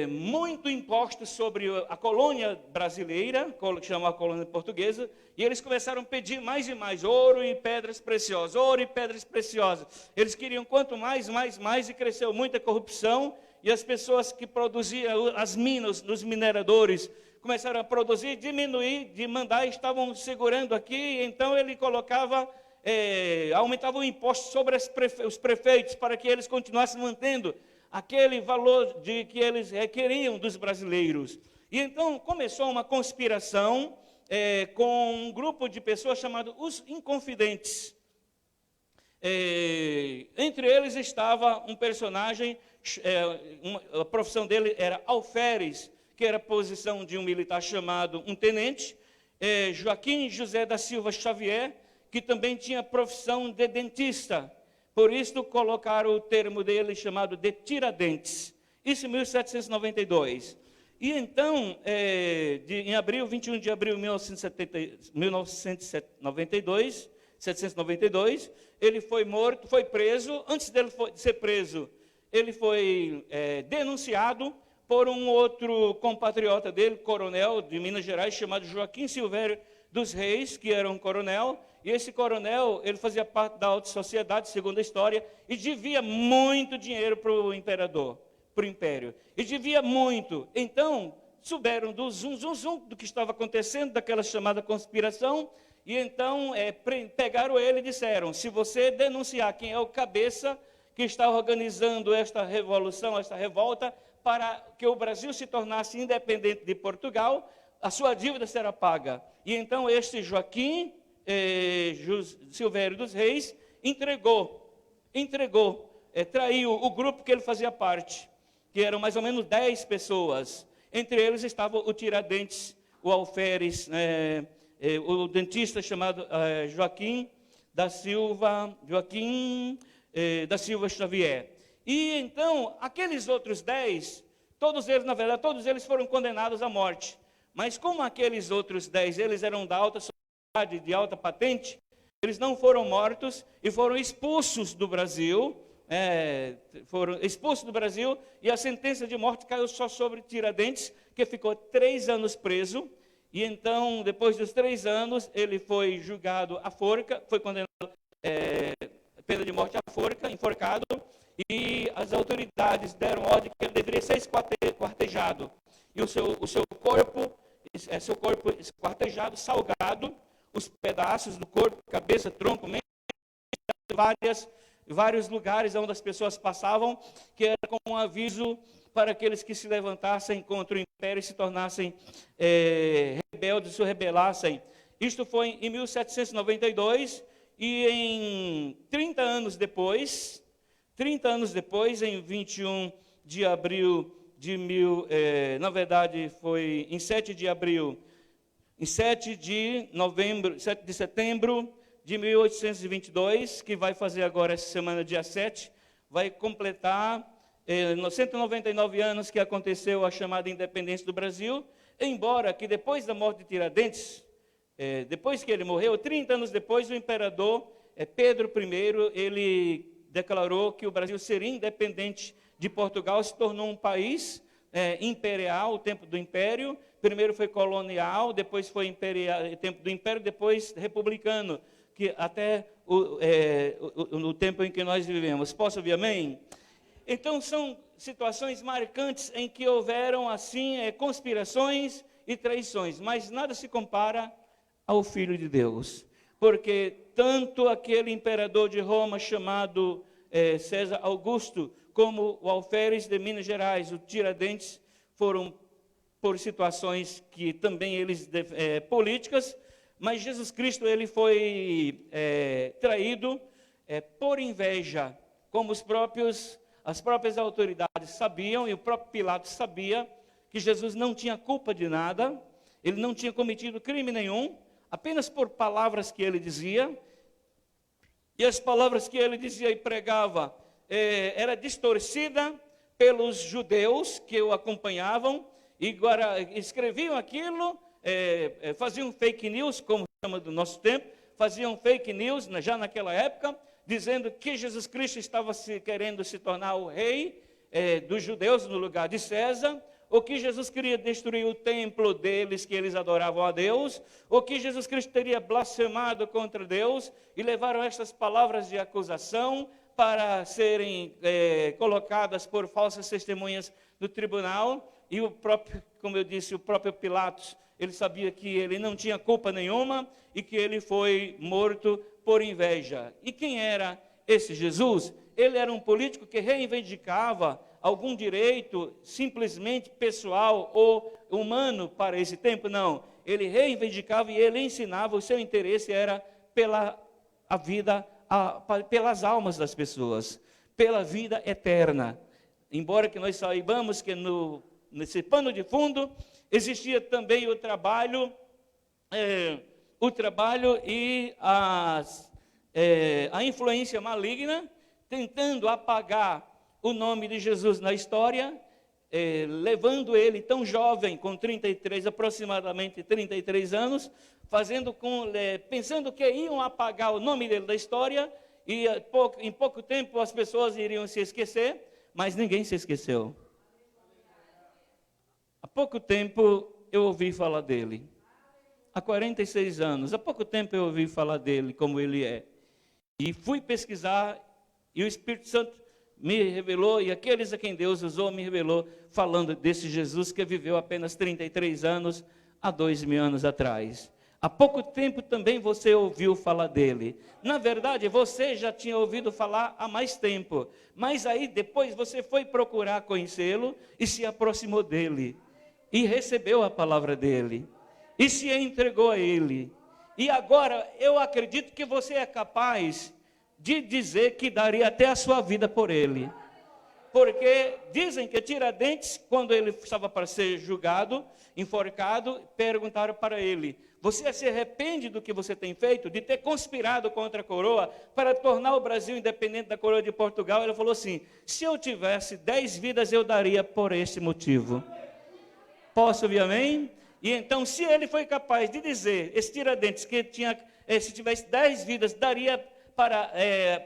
muito imposto sobre a colônia brasileira, que chama a colônia portuguesa, e eles começaram a pedir mais e mais ouro e pedras preciosas, Eles queriam quanto mais, e cresceu muita corrupção, e as pessoas que produziam as minas, os mineradores, começaram a produzir, diminuir, de mandar, estavam segurando aqui. Então ele aumentava o imposto sobre os prefeitos, para que eles continuassem mantendo aquele valor que eles requeriam dos brasileiros. E então começou uma conspiração com um grupo de pessoas chamado os Inconfidentes. Entre eles estava um personagem, a profissão dele era alferes, que era a posição de um militar chamado um tenente, Joaquim José da Silva Xavier, que também tinha a profissão de dentista. Por isso colocaram o termo dele chamado de Tiradentes. Isso em 1792. E então, em 21 de abril de 1792, ele foi morto, foi preso. Antes dele ser preso, ele foi denunciado por um outro compatriota dele, coronel de Minas Gerais, chamado Joaquim Silvério dos Reis, que era um coronel, E esse coronel, ele fazia parte da alta sociedade, segundo a história, e devia muito dinheiro para o imperador, para o império. E devia muito. Então, souberam do zum do que estava acontecendo, daquela chamada conspiração, e então pegaram ele e disseram: se você denunciar quem é o cabeça que está organizando esta revolução, esta revolta, para que o Brasil se tornasse independente de Portugal, a sua dívida será paga. E então este Joaquim Silvério dos Reis traiu o grupo que ele fazia parte, que eram mais ou menos 10 pessoas. Entre eles estava o Tiradentes, o alferes, o dentista chamado Joaquim da Silva Xavier. E então, aqueles outros 10, todos eles, na verdade, todos eles foram condenados à morte. Mas como aqueles outros 10, eles eram da alta sociedade, de alta patente, eles não foram mortos e foram expulsos do Brasil, e a sentença de morte caiu só sobre Tiradentes, que ficou 3 anos preso. E então, depois dos 3 anos, ele foi julgado à forca, foi condenado pena de morte à forca, enforcado, e as autoridades deram ordem que ele deveria ser esquartejado. E o seu corpo esquartejado, salgado, os pedaços do corpo, cabeça, tronco, vários lugares onde as pessoas passavam, que era como um aviso para aqueles que se levantassem contra o império e se tornassem rebeldes, se rebelassem. Isto foi em 1792, e em 30 anos depois, em 21 de abril na verdade foi em 7 de setembro de 1822, que vai fazer agora essa semana, dia 7, vai completar 199 anos que aconteceu a chamada independência do Brasil, embora que depois da morte de Tiradentes, depois que ele morreu, 30 anos depois, o imperador Pedro I, ele declarou que o Brasil seria independente de Portugal, se tornou um país imperial, o tempo do Império. Primeiro foi colonial, depois foi tempo do Império, depois republicano, que até no tempo em que nós vivemos. Posso ouvir amém? Então, são situações marcantes em que houveram, assim, conspirações e traições, mas nada se compara ao Filho de Deus, porque tanto aquele imperador de Roma chamado César Augusto, como o alferes de Minas Gerais, o Tiradentes, foram por situações que também eles políticas, mas Jesus Cristo ele foi traído por inveja, como as próprias autoridades sabiam, e o próprio Pilatos sabia que Jesus não tinha culpa de nada, ele não tinha cometido crime nenhum, apenas por palavras que ele dizia, e as palavras que ele dizia e pregava era distorcida pelos judeus que o acompanhavam, e agora escreviam aquilo, faziam fake news, como chama do nosso tempo, faziam fake news já naquela época, dizendo que Jesus Cristo estava querendo se tornar o rei dos judeus no lugar de César, ou que Jesus queria destruir o templo deles, que eles adoravam a Deus, ou que Jesus Cristo teria blasfemado contra Deus, e levaram estas palavras de acusação para serem colocadas por falsas testemunhas no tribunal. E o próprio, como eu disse, o próprio Pilatos, ele sabia que ele não tinha culpa nenhuma e que ele foi morto por inveja. E quem era esse Jesus? Ele era um político que reivindicava algum direito simplesmente pessoal ou humano para esse tempo? Não. Ele reivindicava e ele ensinava, o seu interesse era pela a vida, pelas almas das pessoas, pela vida eterna. Embora que nós saibamos que nesse pano de fundo existia também o trabalho e a influência maligna, tentando apagar o nome de Jesus na história, levando ele tão jovem, com aproximadamente 33 anos, pensando que iam apagar o nome dele da história, e em pouco tempo as pessoas iriam se esquecer, mas ninguém se esqueceu. Há pouco tempo eu ouvi falar dele. há 46 anos. Há pouco tempo eu ouvi falar dele, como ele é. E fui pesquisar, e o Espírito Santo me revelou, e aqueles a quem Deus usou me revelou, falando desse Jesus que viveu apenas 33 anos, há 2.000 anos atrás. Há pouco tempo também você ouviu falar dele. Na verdade, você já tinha ouvido falar há mais tempo. Mas aí depois você foi procurar conhecê-lo e se aproximou dele. E recebeu a palavra dele. E se entregou a ele. E agora eu acredito que você é capaz de dizer que daria até a sua vida por ele. Porque dizem que Tiradentes, quando ele estava para ser julgado, enforcado, perguntaram para ele: você se arrepende do que você tem feito, de ter conspirado contra a coroa para tornar o Brasil independente da coroa de Portugal? Ele falou assim: se eu tivesse 10 vidas, eu daria por esse motivo. Posso ouvir amém? E então, se ele foi capaz de dizer, esse Tiradentes, que tinha, se tivesse 10 vidas, daria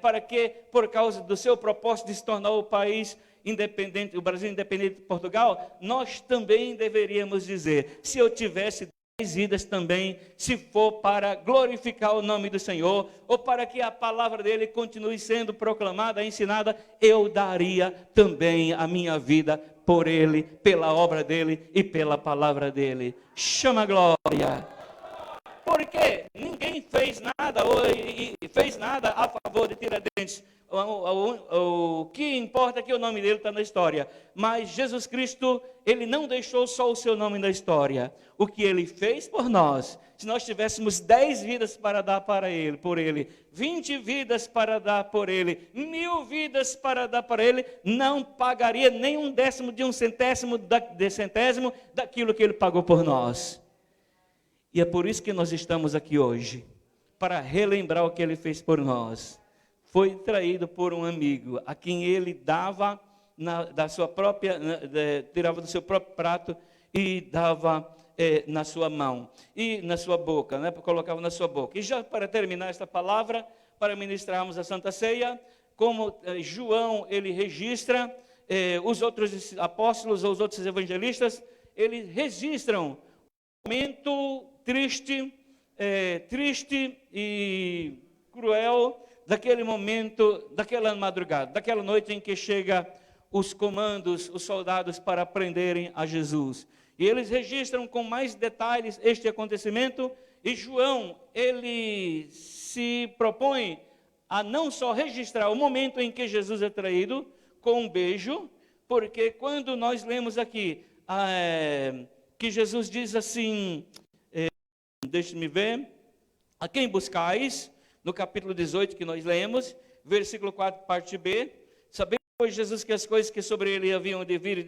para que, por causa do seu propósito de se tornar o país independente, o Brasil independente de Portugal, nós também deveríamos dizer: se eu tivesse 10 vidas também, se for para glorificar o nome do Senhor, ou para que a palavra dele continue sendo proclamada, ensinada, eu daria também a minha vida por ele, pela obra dele e pela palavra dele. Chama a glória. Porque ninguém fez nada, fez nada a favor de Tiradentes. O que importa é que o nome dele está na história. Mas Jesus Cristo, ele não deixou só o seu nome na história. O que ele fez por nós, se nós tivéssemos 10 vidas para dar para ele, por ele, 20 vidas para dar por ele, 1.000 vidas para dar para ele, não pagaria nem um décimo de um centésimo daquilo que ele pagou por nós. E é por isso que nós estamos aqui hoje, para relembrar o que ele fez por nós. Foi traído por um amigo, a quem ele dava tirava do seu próprio prato e dava na sua mão, e na sua boca, né, colocava na sua boca. E já para terminar esta palavra, para ministrarmos a Santa Ceia, como João, ele registra, os outros apóstolos, ou os outros evangelistas, eles registram um momento triste e cruel, daquele momento, daquela madrugada, daquela noite em que chega os comandos, os soldados para prenderem a Jesus. E eles registram com mais detalhes este acontecimento, e João, ele se propõe a não só registrar o momento em que Jesus é traído com um beijo, porque quando nós lemos aqui que Jesus diz assim, deixe-me ver, a quem buscais, no capítulo 18 que nós lemos, versículo 4, parte B, sabendo, pois, Jesus que as coisas que sobre ele haviam de vir,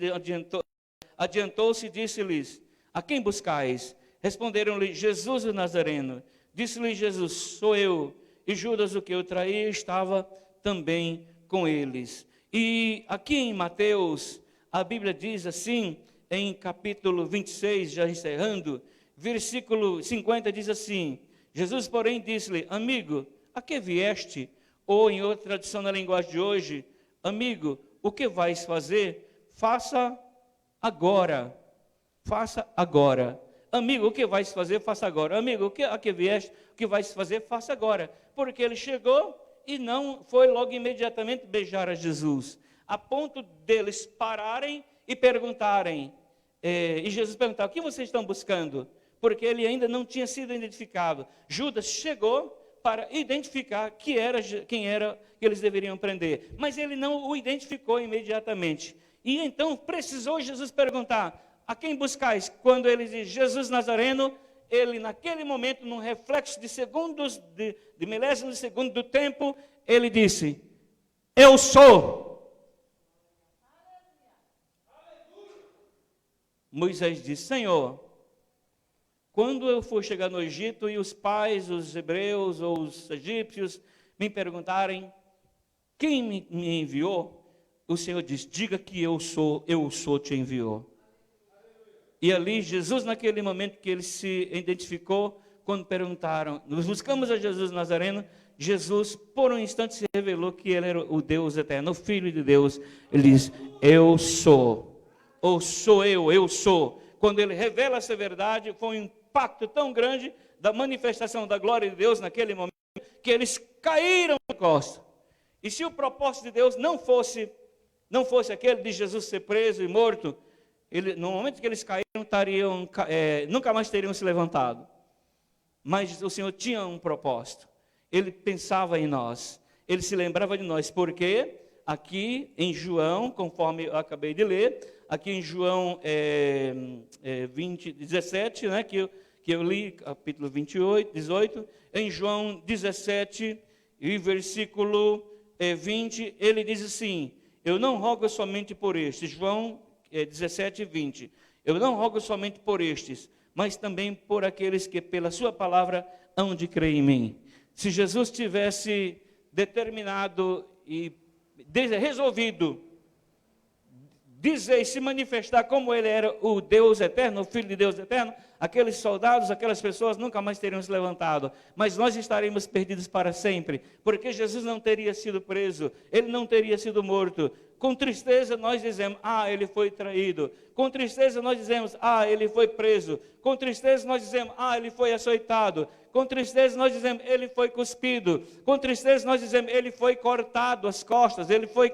adiantou-se e disse-lhes: a quem buscais? Responderam-lhe: Jesus o Nazareno. Disse-lhe Jesus: sou eu. E Judas, o que eu traí, estava também com eles. E aqui em Mateus, a Bíblia diz assim, em capítulo 26, já encerrando, versículo 50, diz assim: Jesus, porém, disse-lhe: amigo, a que vieste? Ou, em outra tradução na linguagem de hoje: amigo, o que vais fazer? Faça agora. Faça agora. Amigo, o que vais fazer? Faça agora. Amigo, a que vieste? O que vais fazer? Faça agora. Porque ele chegou e não foi logo imediatamente beijar a Jesus, a ponto deles pararem e perguntarem. E Jesus perguntar: o que vocês estão buscando? Porque ele ainda não tinha sido identificado. Judas chegou para identificar quem era que eles deveriam prender. Mas ele não o identificou imediatamente. E então precisou Jesus perguntar: a quem buscais? Quando ele diz Jesus Nazareno, ele naquele momento, num reflexo de segundos, de milésimos de segundo do tempo, ele disse: eu sou. Moisés disse: Senhor, quando eu for chegar no Egito e os pais, os hebreus ou os egípcios me perguntarem quem me enviou, o Senhor diz: diga que eu sou te enviou. E ali Jesus, naquele momento que ele se identificou, quando perguntaram, nós buscamos a Jesus Nazareno, Jesus por um instante se revelou que ele era o Deus eterno, o Filho de Deus. Ele diz: eu sou, ou sou eu sou. Quando ele revela essa verdade, foi um impacto tão grande da manifestação da glória de Deus naquele momento, que eles caíram de costas. E se o propósito de Deus não fosse aquele de Jesus ser preso e morto, no momento que eles caíram, nunca mais teriam se levantado. Mas o Senhor tinha um propósito. Ele pensava em nós. Ele se lembrava de nós. Porque aqui em João, conforme eu acabei de ler, aqui em João 17, né, que eu li, capítulo 18, em João 17, e versículo 20, ele diz assim: eu não rogo somente por estes, João 17, 20, eu não rogo somente por estes, mas também por aqueles que pela sua palavra hão de crer em mim. Se Jesus tivesse determinado e resolvido dizer e se manifestar como ele era o Deus eterno, o Filho de Deus eterno, aqueles soldados, aquelas pessoas nunca mais teriam se levantado, mas nós estaremos perdidos para sempre, porque Jesus não teria sido preso, ele não teria sido morto. Com tristeza nós dizemos: ah, ele foi traído. Com tristeza nós dizemos: ah, ele foi preso. Com tristeza nós dizemos: ah, ele foi açoitado. Com tristeza nós dizemos: ele foi cuspido. Com tristeza nós dizemos: ele foi cortado as costas, ele foi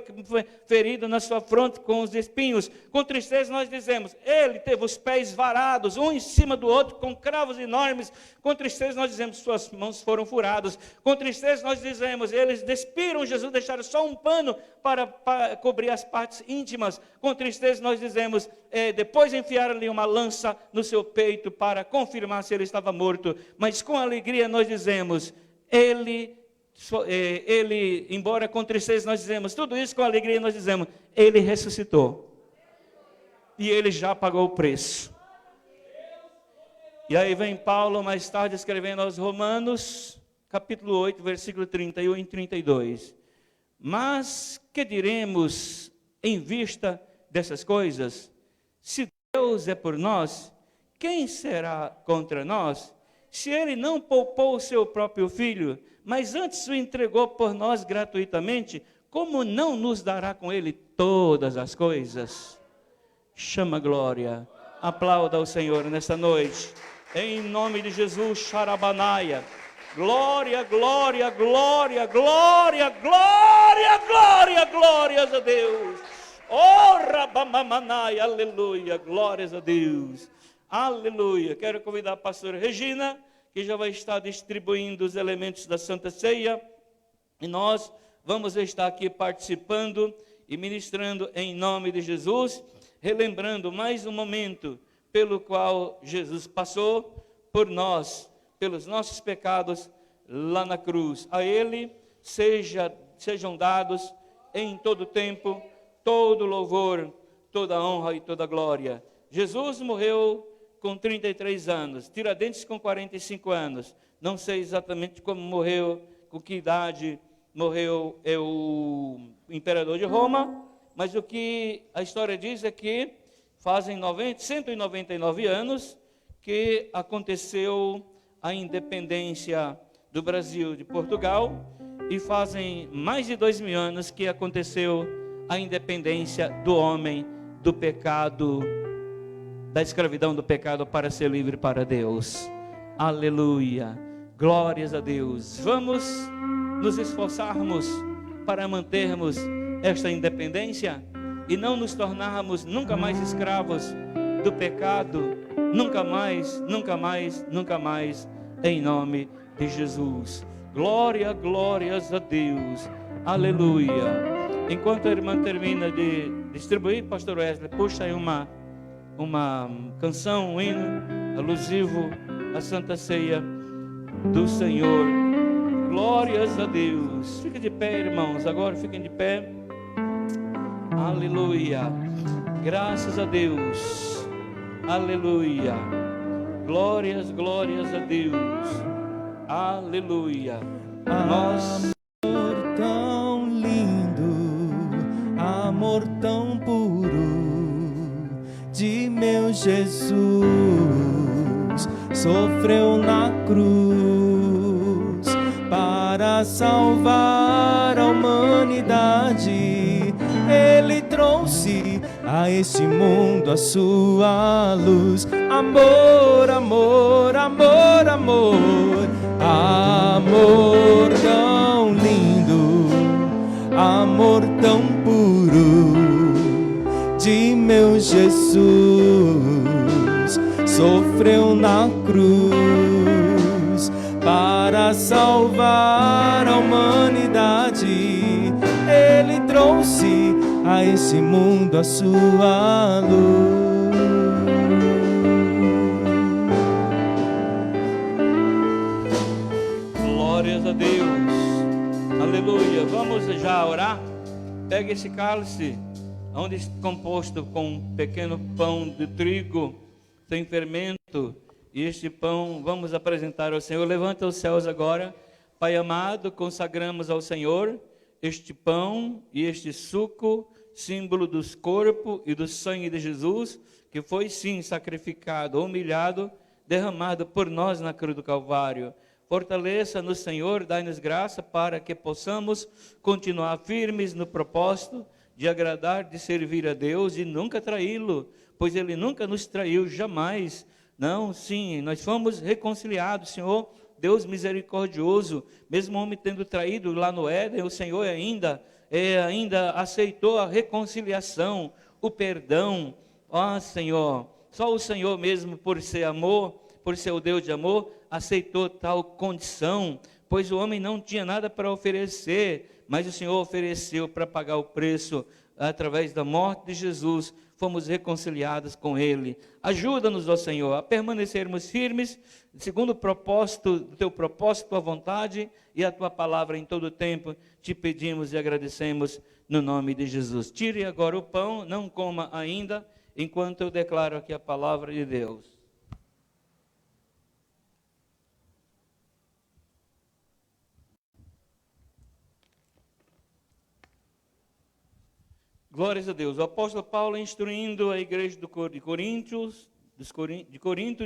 ferido na sua fronte com os espinhos. Com tristeza nós dizemos: ele teve os pés varados, um em cima do outro, com cravos enormes. Com tristeza nós dizemos: suas mãos foram furadas. Com tristeza nós dizemos: eles despiram Jesus, deixaram só um pano para cobrir as partes íntimas. Com tristeza nós dizemos: depois enfiaram-lhe uma lança no seu peito para confirmar se ele estava morto. Mas com alegria nós dizemos: ele, embora com tristeza nós dizemos tudo isso, com alegria nós dizemos: ele ressuscitou. E ele já pagou o preço. E aí vem Paulo mais tarde escrevendo aos Romanos, capítulo 8, versículo 31 e 32. Mas que diremos em vista dessas coisas? Se Deus é por nós, quem será contra nós? Se ele não poupou o seu próprio filho, mas antes o entregou por nós gratuitamente, como não nos dará com ele todas as coisas? Chama a glória. Aplauda ao Senhor nesta noite. Em nome de Jesus, Xarabanaia. Glória, glória, glória, glória, glória, glória, glórias a Deus. Oh, Rabamanai, aleluia, glórias a Deus. Aleluia. Quero convidar a pastora Regina, que já vai estar distribuindo os elementos da Santa Ceia. E nós vamos estar aqui participando e ministrando em nome de Jesus, relembrando mais um momento pelo qual Jesus passou por nós, pelos nossos pecados lá na cruz. A Ele sejam dados em todo tempo, todo louvor, toda honra e toda glória. Jesus morreu com 33 anos, Tiradentes com 45 anos. Não sei exatamente como morreu, com que idade morreu o imperador de Roma, mas o que a história diz é que fazem 199 anos que aconteceu a independência do Brasil de Portugal, e fazem mais de 2000 anos que aconteceu a independência do homem do pecado, da escravidão do pecado, para ser livre para Deus. Aleluia, glórias a Deus. Vamos nos esforçarmos para mantermos esta independência e não nos tornarmos nunca mais escravos do pecado, nunca mais, nunca mais, nunca mais, em nome de Jesus. Glória, glórias a Deus. Aleluia. Enquanto a irmã termina de distribuir, pastor Wesley, puxa aí uma canção, um hino alusivo à Santa Ceia do Senhor. Glórias a Deus. Fiquem de pé, irmãos, agora fiquem de pé. Aleluia. Graças a Deus. Aleluia. Glórias, glórias a Deus. Aleluia. Nós... Amor tão lindo, amor tão puro de meu Jesus, sofreu na cruz para salvar a humanidade. Ele trouxe trouxe a este mundo a sua luz. Amor, amor, amor, amor, amor tão lindo, amor tão puro de meu Jesus. Sofreu na cruz para salvar a humanidade. Ele trouxe a esse mundo a sua luz. Glórias a Deus. Aleluia. Vamos já orar. Pega esse cálice, onde está composto com um pequeno pão de trigo sem fermento, e este pão vamos apresentar ao Senhor. Levanta os céus agora. Pai amado, consagramos ao Senhor este pão e este suco, símbolo dos corpo e do sangue de Jesus, que foi sim sacrificado, humilhado, derramado por nós na cruz do Calvário. Fortaleça-nos, Senhor, dai-nos graça para que possamos continuar firmes no propósito de agradar, de servir a Deus e nunca traí-lo, pois Ele nunca nos traiu, jamais. Não, sim, nós fomos reconciliados, Senhor, Deus misericordioso. Mesmo o homem tendo traído lá no Éden, o Senhor ainda aceitou a reconciliação, o perdão. Ó Senhor, só o Senhor mesmo, por ser amor, por ser o Deus de amor, aceitou tal condição, pois o homem não tinha nada para oferecer, mas o Senhor ofereceu para pagar o preço. Através da morte de Jesus, fomos reconciliados com Ele. Ajuda-nos, ó Senhor, a permanecermos firmes, segundo o propósito, o Teu propósito, a vontade e a Tua palavra em todo o tempo. Te pedimos e agradecemos no nome de Jesus. Tire agora o pão, não coma ainda, enquanto eu declaro aqui a palavra de Deus. Glórias a Deus. O apóstolo Paulo, instruindo a igreja de Corinto,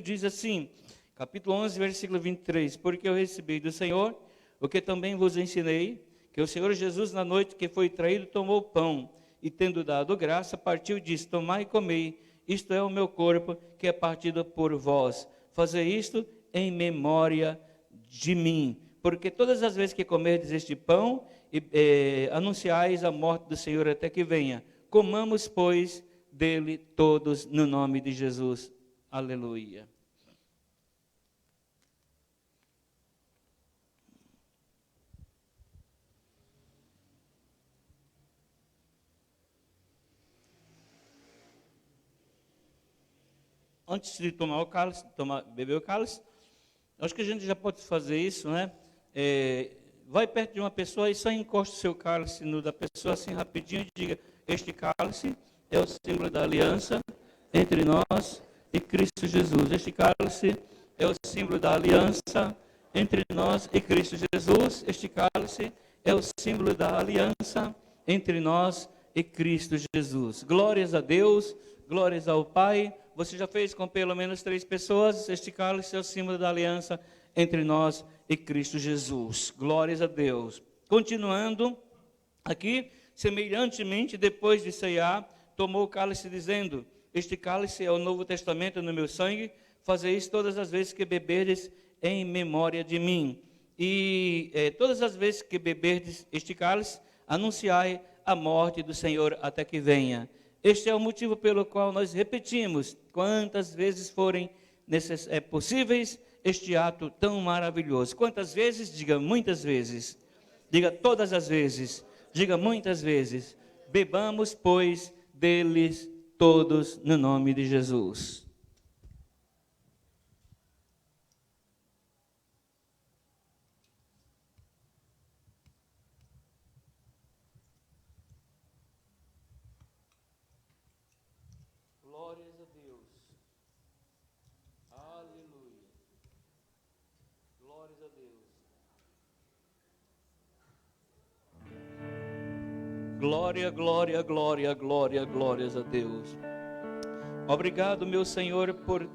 diz assim, capítulo 11, versículo 23, porque eu recebi do Senhor o que também vos ensinei, que o Senhor Jesus, na noite que foi traído, tomou o pão, e tendo dado graça, partiu e disse, tomai e comei, isto é o meu corpo, que é partido por vós. Fazei isto em memória de mim, porque todas as vezes que comerdes este pão, anunciais a morte do Senhor até que venha. Comamos, pois, dele todos no nome de Jesus. Aleluia. Antes de tomar o cálice, beber o cálice, acho que a gente já pode fazer isso, né? Vai perto de uma pessoa e só encosta o seu cálice no da pessoa assim rapidinho e diga, este cálice é o símbolo da aliança entre nós e Cristo Jesus. Este cálice é o símbolo da aliança entre nós e Cristo Jesus. Este cálice é o símbolo da aliança entre nós e Cristo Jesus. Glórias a Deus, glórias ao Pai. Você já fez com pelo menos 3 pessoas. Este cálice é o símbolo da aliança entre nós e Cristo Jesus. Glórias a Deus. Continuando aqui, semelhantemente, depois de ceiar, tomou o cálice dizendo, este cálice é o Novo Testamento no meu sangue, fazei isso todas as vezes que beberdes em memória de mim. E todas as vezes que beberdes este cálice, anunciai a morte do Senhor até que venha. Este é o motivo pelo qual nós repetimos, quantas vezes forem possíveis, este ato tão maravilhoso. Quantas vezes? Diga muitas vezes. Diga todas as vezes. Diga muitas vezes. Bebamos, pois, deles todos no nome de Jesus. Glórias a Deus. Aleluia. Glórias a Deus. Glória, glória, glória, glória, glórias a Deus. Obrigado, meu Senhor, por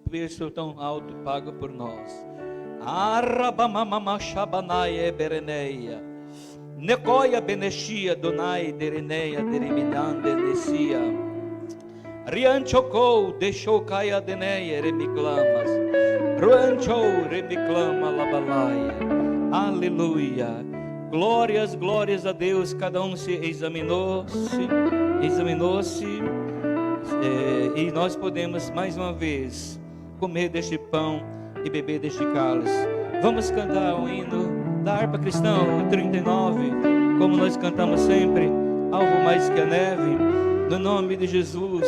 preço tão alto pago por nós. Necoia benechia, donai dereneia, deriminande necia. Rianchocou, deixou caia deneia, remiclamas. Ruanchou, remiclama labalaia. Aleluia. Glórias, glórias a Deus. Cada um se examinou-se, e nós podemos mais uma vez comer deste pão e beber deste cálice. Vamos cantar o hino da harpa cristã, o 39, como nós cantamos sempre, algo mais que a neve, no nome de Jesus.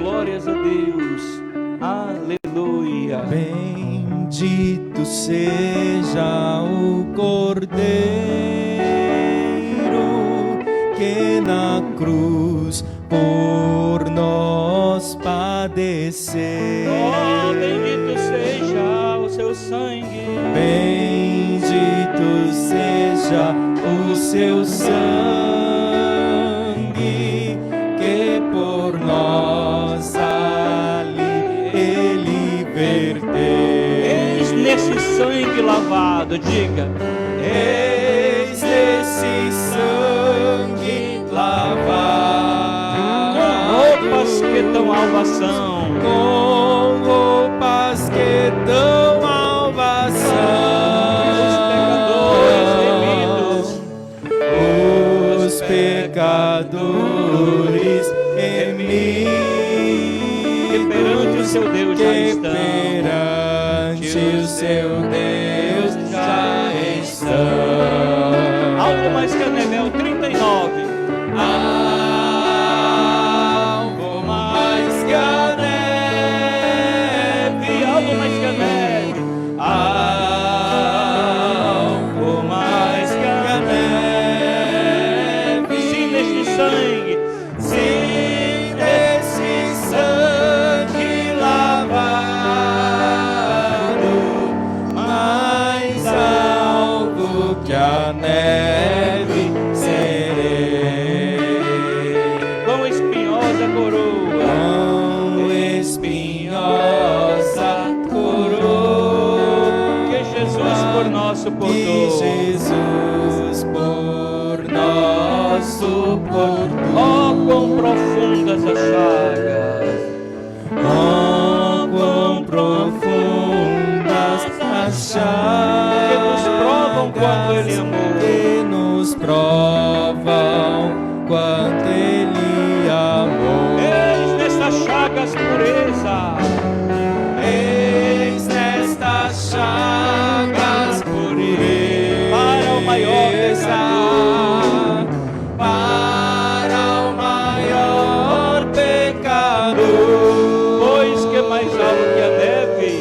Glórias a Deus. Aleluia. Bendito seja o Cordeiro que na cruz por nós padeceu. Oh, bendito seja o seu sangue. Bendito seja o seu sangue que por nós ali ele verteu. Eis nesse sangue lavado, diga. Eis esse sangue lavado, Com roupas que dão alvação, com roupas que dão alvação, os pecadores remidos, que perante o seu Deus já estão. Perante o seu Deus já estão. Algo mais que a neve, é o 39. Algo mais que a neve, Algo mais que a neve, algo mais que a neve. sim, neste sangue, Sim, esse sangue lavado, mais algo que a neve serei. quão espinhosa coroa, Quão espinhosa coroa que Jesus por nós que suportou. Jesus por nós suportou. Oh, quão profundas as chagas, Oh, quão profundas as chagas que nos provam quanto Ele amou. que nos provam quanto Ele amou. Eis nessas chagas pureza, Eis nestas chagas pureza para o maior pecador, para o maior pecador. pois que mais alto que a neve,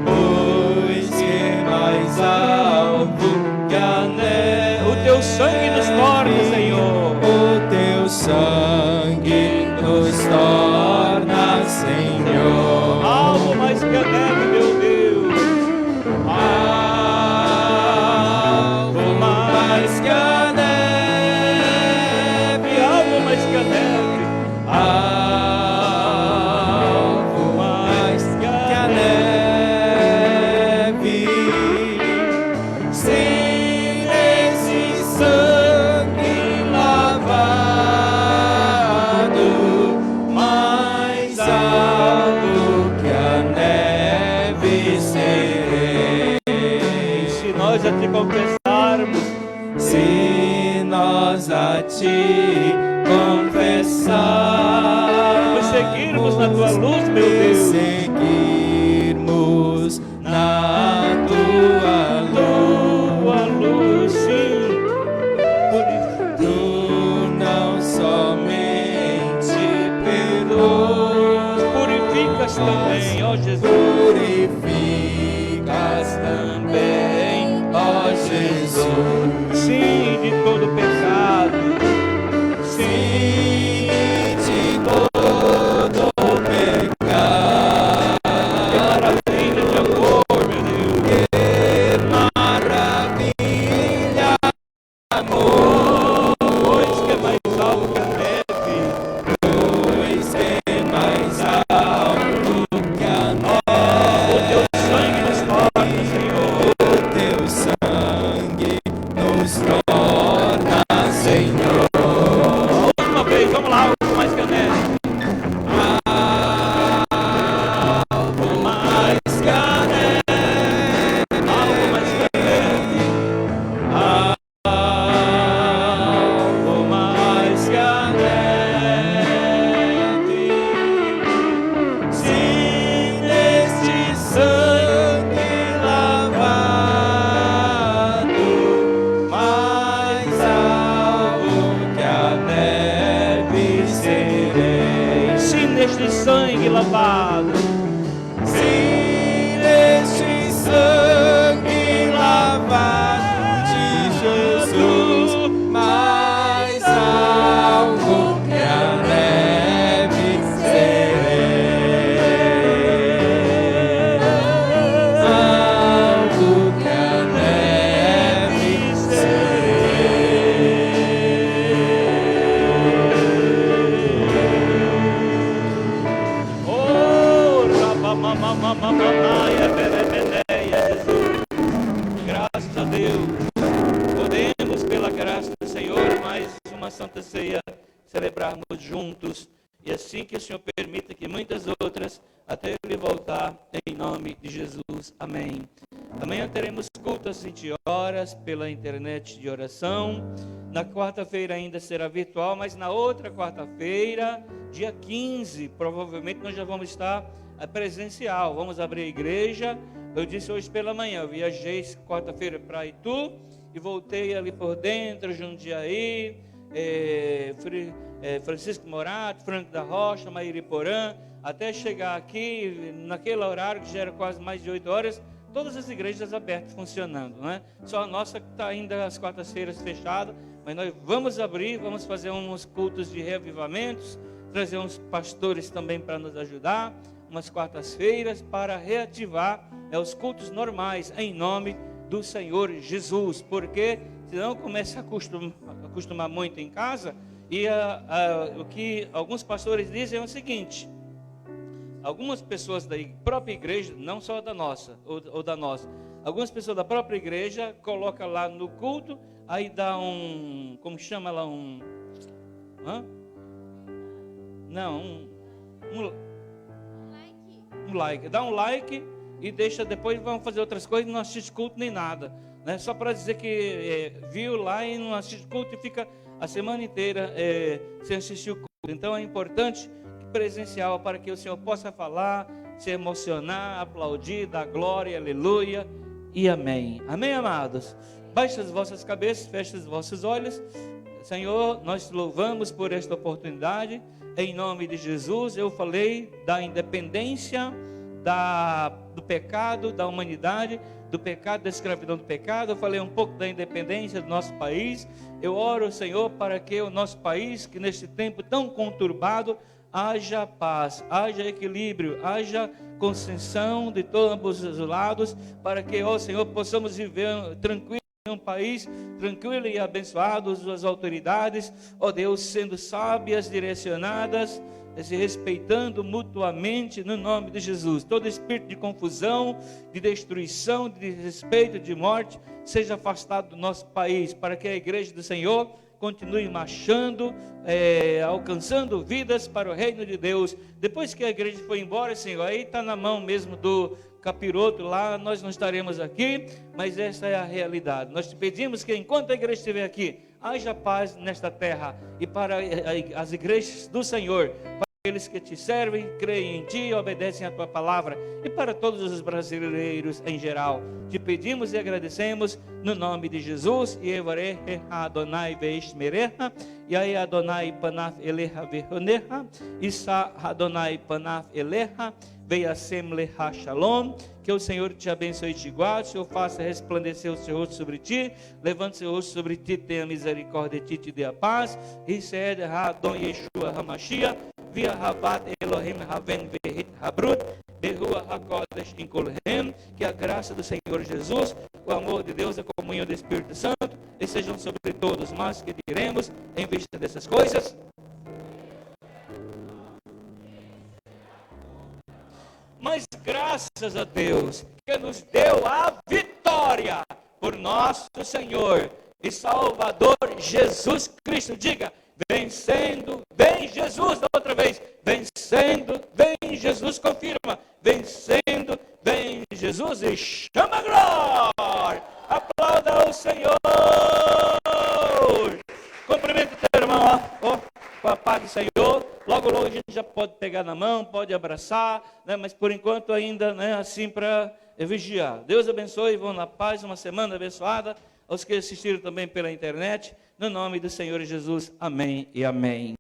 Pois que mais alto que a neve, o teu sangue nos torna, Senhor. o teu sangue nos torna, Senhor. Algo mais que a neve, meu Deus. Algo mais que a neve, Algo mais que a neve, algo mais que a neve. Sim, esse sangue lavado, mais alto que a neve serei. se nós a te confessarmos, Se nós a ti confessarmos, nos seguirmos na tua luz, meu Deus, seguirmos na tua tua luz, sim, tu não somente perdoas, purificas também, ó Jesus. purificas também, ó Jesus. Sim, de todo pecado, Sim, de todo pecado. que maravilha de amor, meu Deus. Que maravilha, amor, Pois que é mais alto que a neve, pois é mais alto que a o teu sangue nos torna, Senhor. neve, o teu sangue nos torna, neste sangue lavado. Se neste sangue lavado de Jesus, mais algo que a neve serei, algo que a neve serei. Oh, rabamamamamamaia, bebebeneia, Jesus. Graças a Deus, podemos, pela graça do Senhor, mais uma Santa Ceia celebrarmos juntos. E assim que o Senhor permita que muitas outras, até Ele voltar, em nome de Jesus. Amém. Amanhã teremos culto às 20 horas pela internet de oração. Na quarta-feira ainda será virtual, mas na outra quarta-feira, dia 15, provavelmente nós já vamos estar presencial. Vamos abrir a igreja. Eu disse hoje pela manhã, eu viajei quarta-feira para Itu e voltei ali por dentro, Jundiaí, Francisco Morato, Franco da Rocha, Mairiporã, até chegar aqui, naquele horário que já era quase mais de 8 horas, todas as igrejas abertas funcionando, né? Só a nossa que está ainda às quartas-feiras fechada, mas nós vamos abrir, vamos fazer uns cultos de reavivamentos, trazer uns pastores também para nos ajudar, umas quartas-feiras para reativar os cultos normais, em nome do Senhor Jesus, porque senão começa a acostumar muito em casa, e o que alguns pastores dizem é o seguinte: algumas pessoas da própria igreja, não só da nossa, ou da nossa, algumas pessoas da própria igreja colocam lá no culto, aí dá como chama lá, um like, dá um like e deixa, depois vão fazer outras coisas, não assiste culto nem nada, né? Só para dizer que viu lá e não assiste culto e fica a semana inteira sem assistir o culto. Então é importante presencial para que o Senhor possa falar, se emocionar, aplaudir, dar glória, aleluia e amém. Amém, amados? Baixe as vossas cabeças, feche os vossos olhos. Senhor, nós te louvamos por esta oportunidade. Em nome de Jesus, eu falei da independência do pecado, da humanidade, do pecado, da escravidão do pecado. Eu falei um pouco da independência do nosso país. Eu oro, Senhor, para que o nosso país, que neste tempo tão conturbado, haja paz, haja equilíbrio, haja concessão de todos os lados, para que, ó Senhor, possamos viver tranquilo em um país tranquilo e abençoado, as autoridades, ó Deus, sendo sábias, direcionadas, se respeitando mutuamente no nome de Jesus. Todo espírito de confusão, de destruição, de desrespeito, de morte, seja afastado do nosso país, para que a igreja do Senhor continue marchando, alcançando vidas para o reino de Deus. Depois que a igreja foi embora, Senhor, aí está na mão mesmo do capiroto lá, nós não estaremos aqui, mas essa é a realidade. Nós te pedimos que enquanto a igreja estiver aqui, haja paz nesta terra, e para as igrejas do Senhor, para aqueles que te servem, creem em ti, obedecem a tua palavra, e para todos os brasileiros em geral, te pedimos e agradecemos no nome de Jesus. E Evareha Adonai Veishmereha, e aí Adonai Panaf Eleha Vehoneha, Isa Adonai Panaf Eleha, Veiasem Leha Shalom. Que o Senhor te abençoe e te guarde, o Senhor faça resplandecer o seu rosto sobre ti, levante o seu rosto sobre ti, tenha misericórdia de ti, te dê a paz. Rised Adon Yeshua Hamashia, Via Habat Elohim Haven Vehit Habrut, Behua HaKodesh Inkolhem. Que a graça do Senhor Jesus, o amor de Deus, a comunhão do Espírito Santo, estejam sobre todos. Mas que diremos em vista dessas coisas? Mas graças a Deus que nos deu a vitória por nosso Senhor e Salvador Jesus Cristo. Diga: vencendo, vem Jesus. Da outra vez: vencendo, vem Jesus. Confirma: vencendo, vem Jesus. E chama a glória. Aplauda o Senhor. Cumprimento o teu irmão, ó. Com a paz do Senhor. Logo, logo a gente já pode pegar na mão, pode abraçar, né? Mas por enquanto ainda, né, assim para vigiar. Deus abençoe, vão na paz, uma semana abençoada. Aos que assistiram também pela internet, no nome do Senhor Jesus, amém e amém.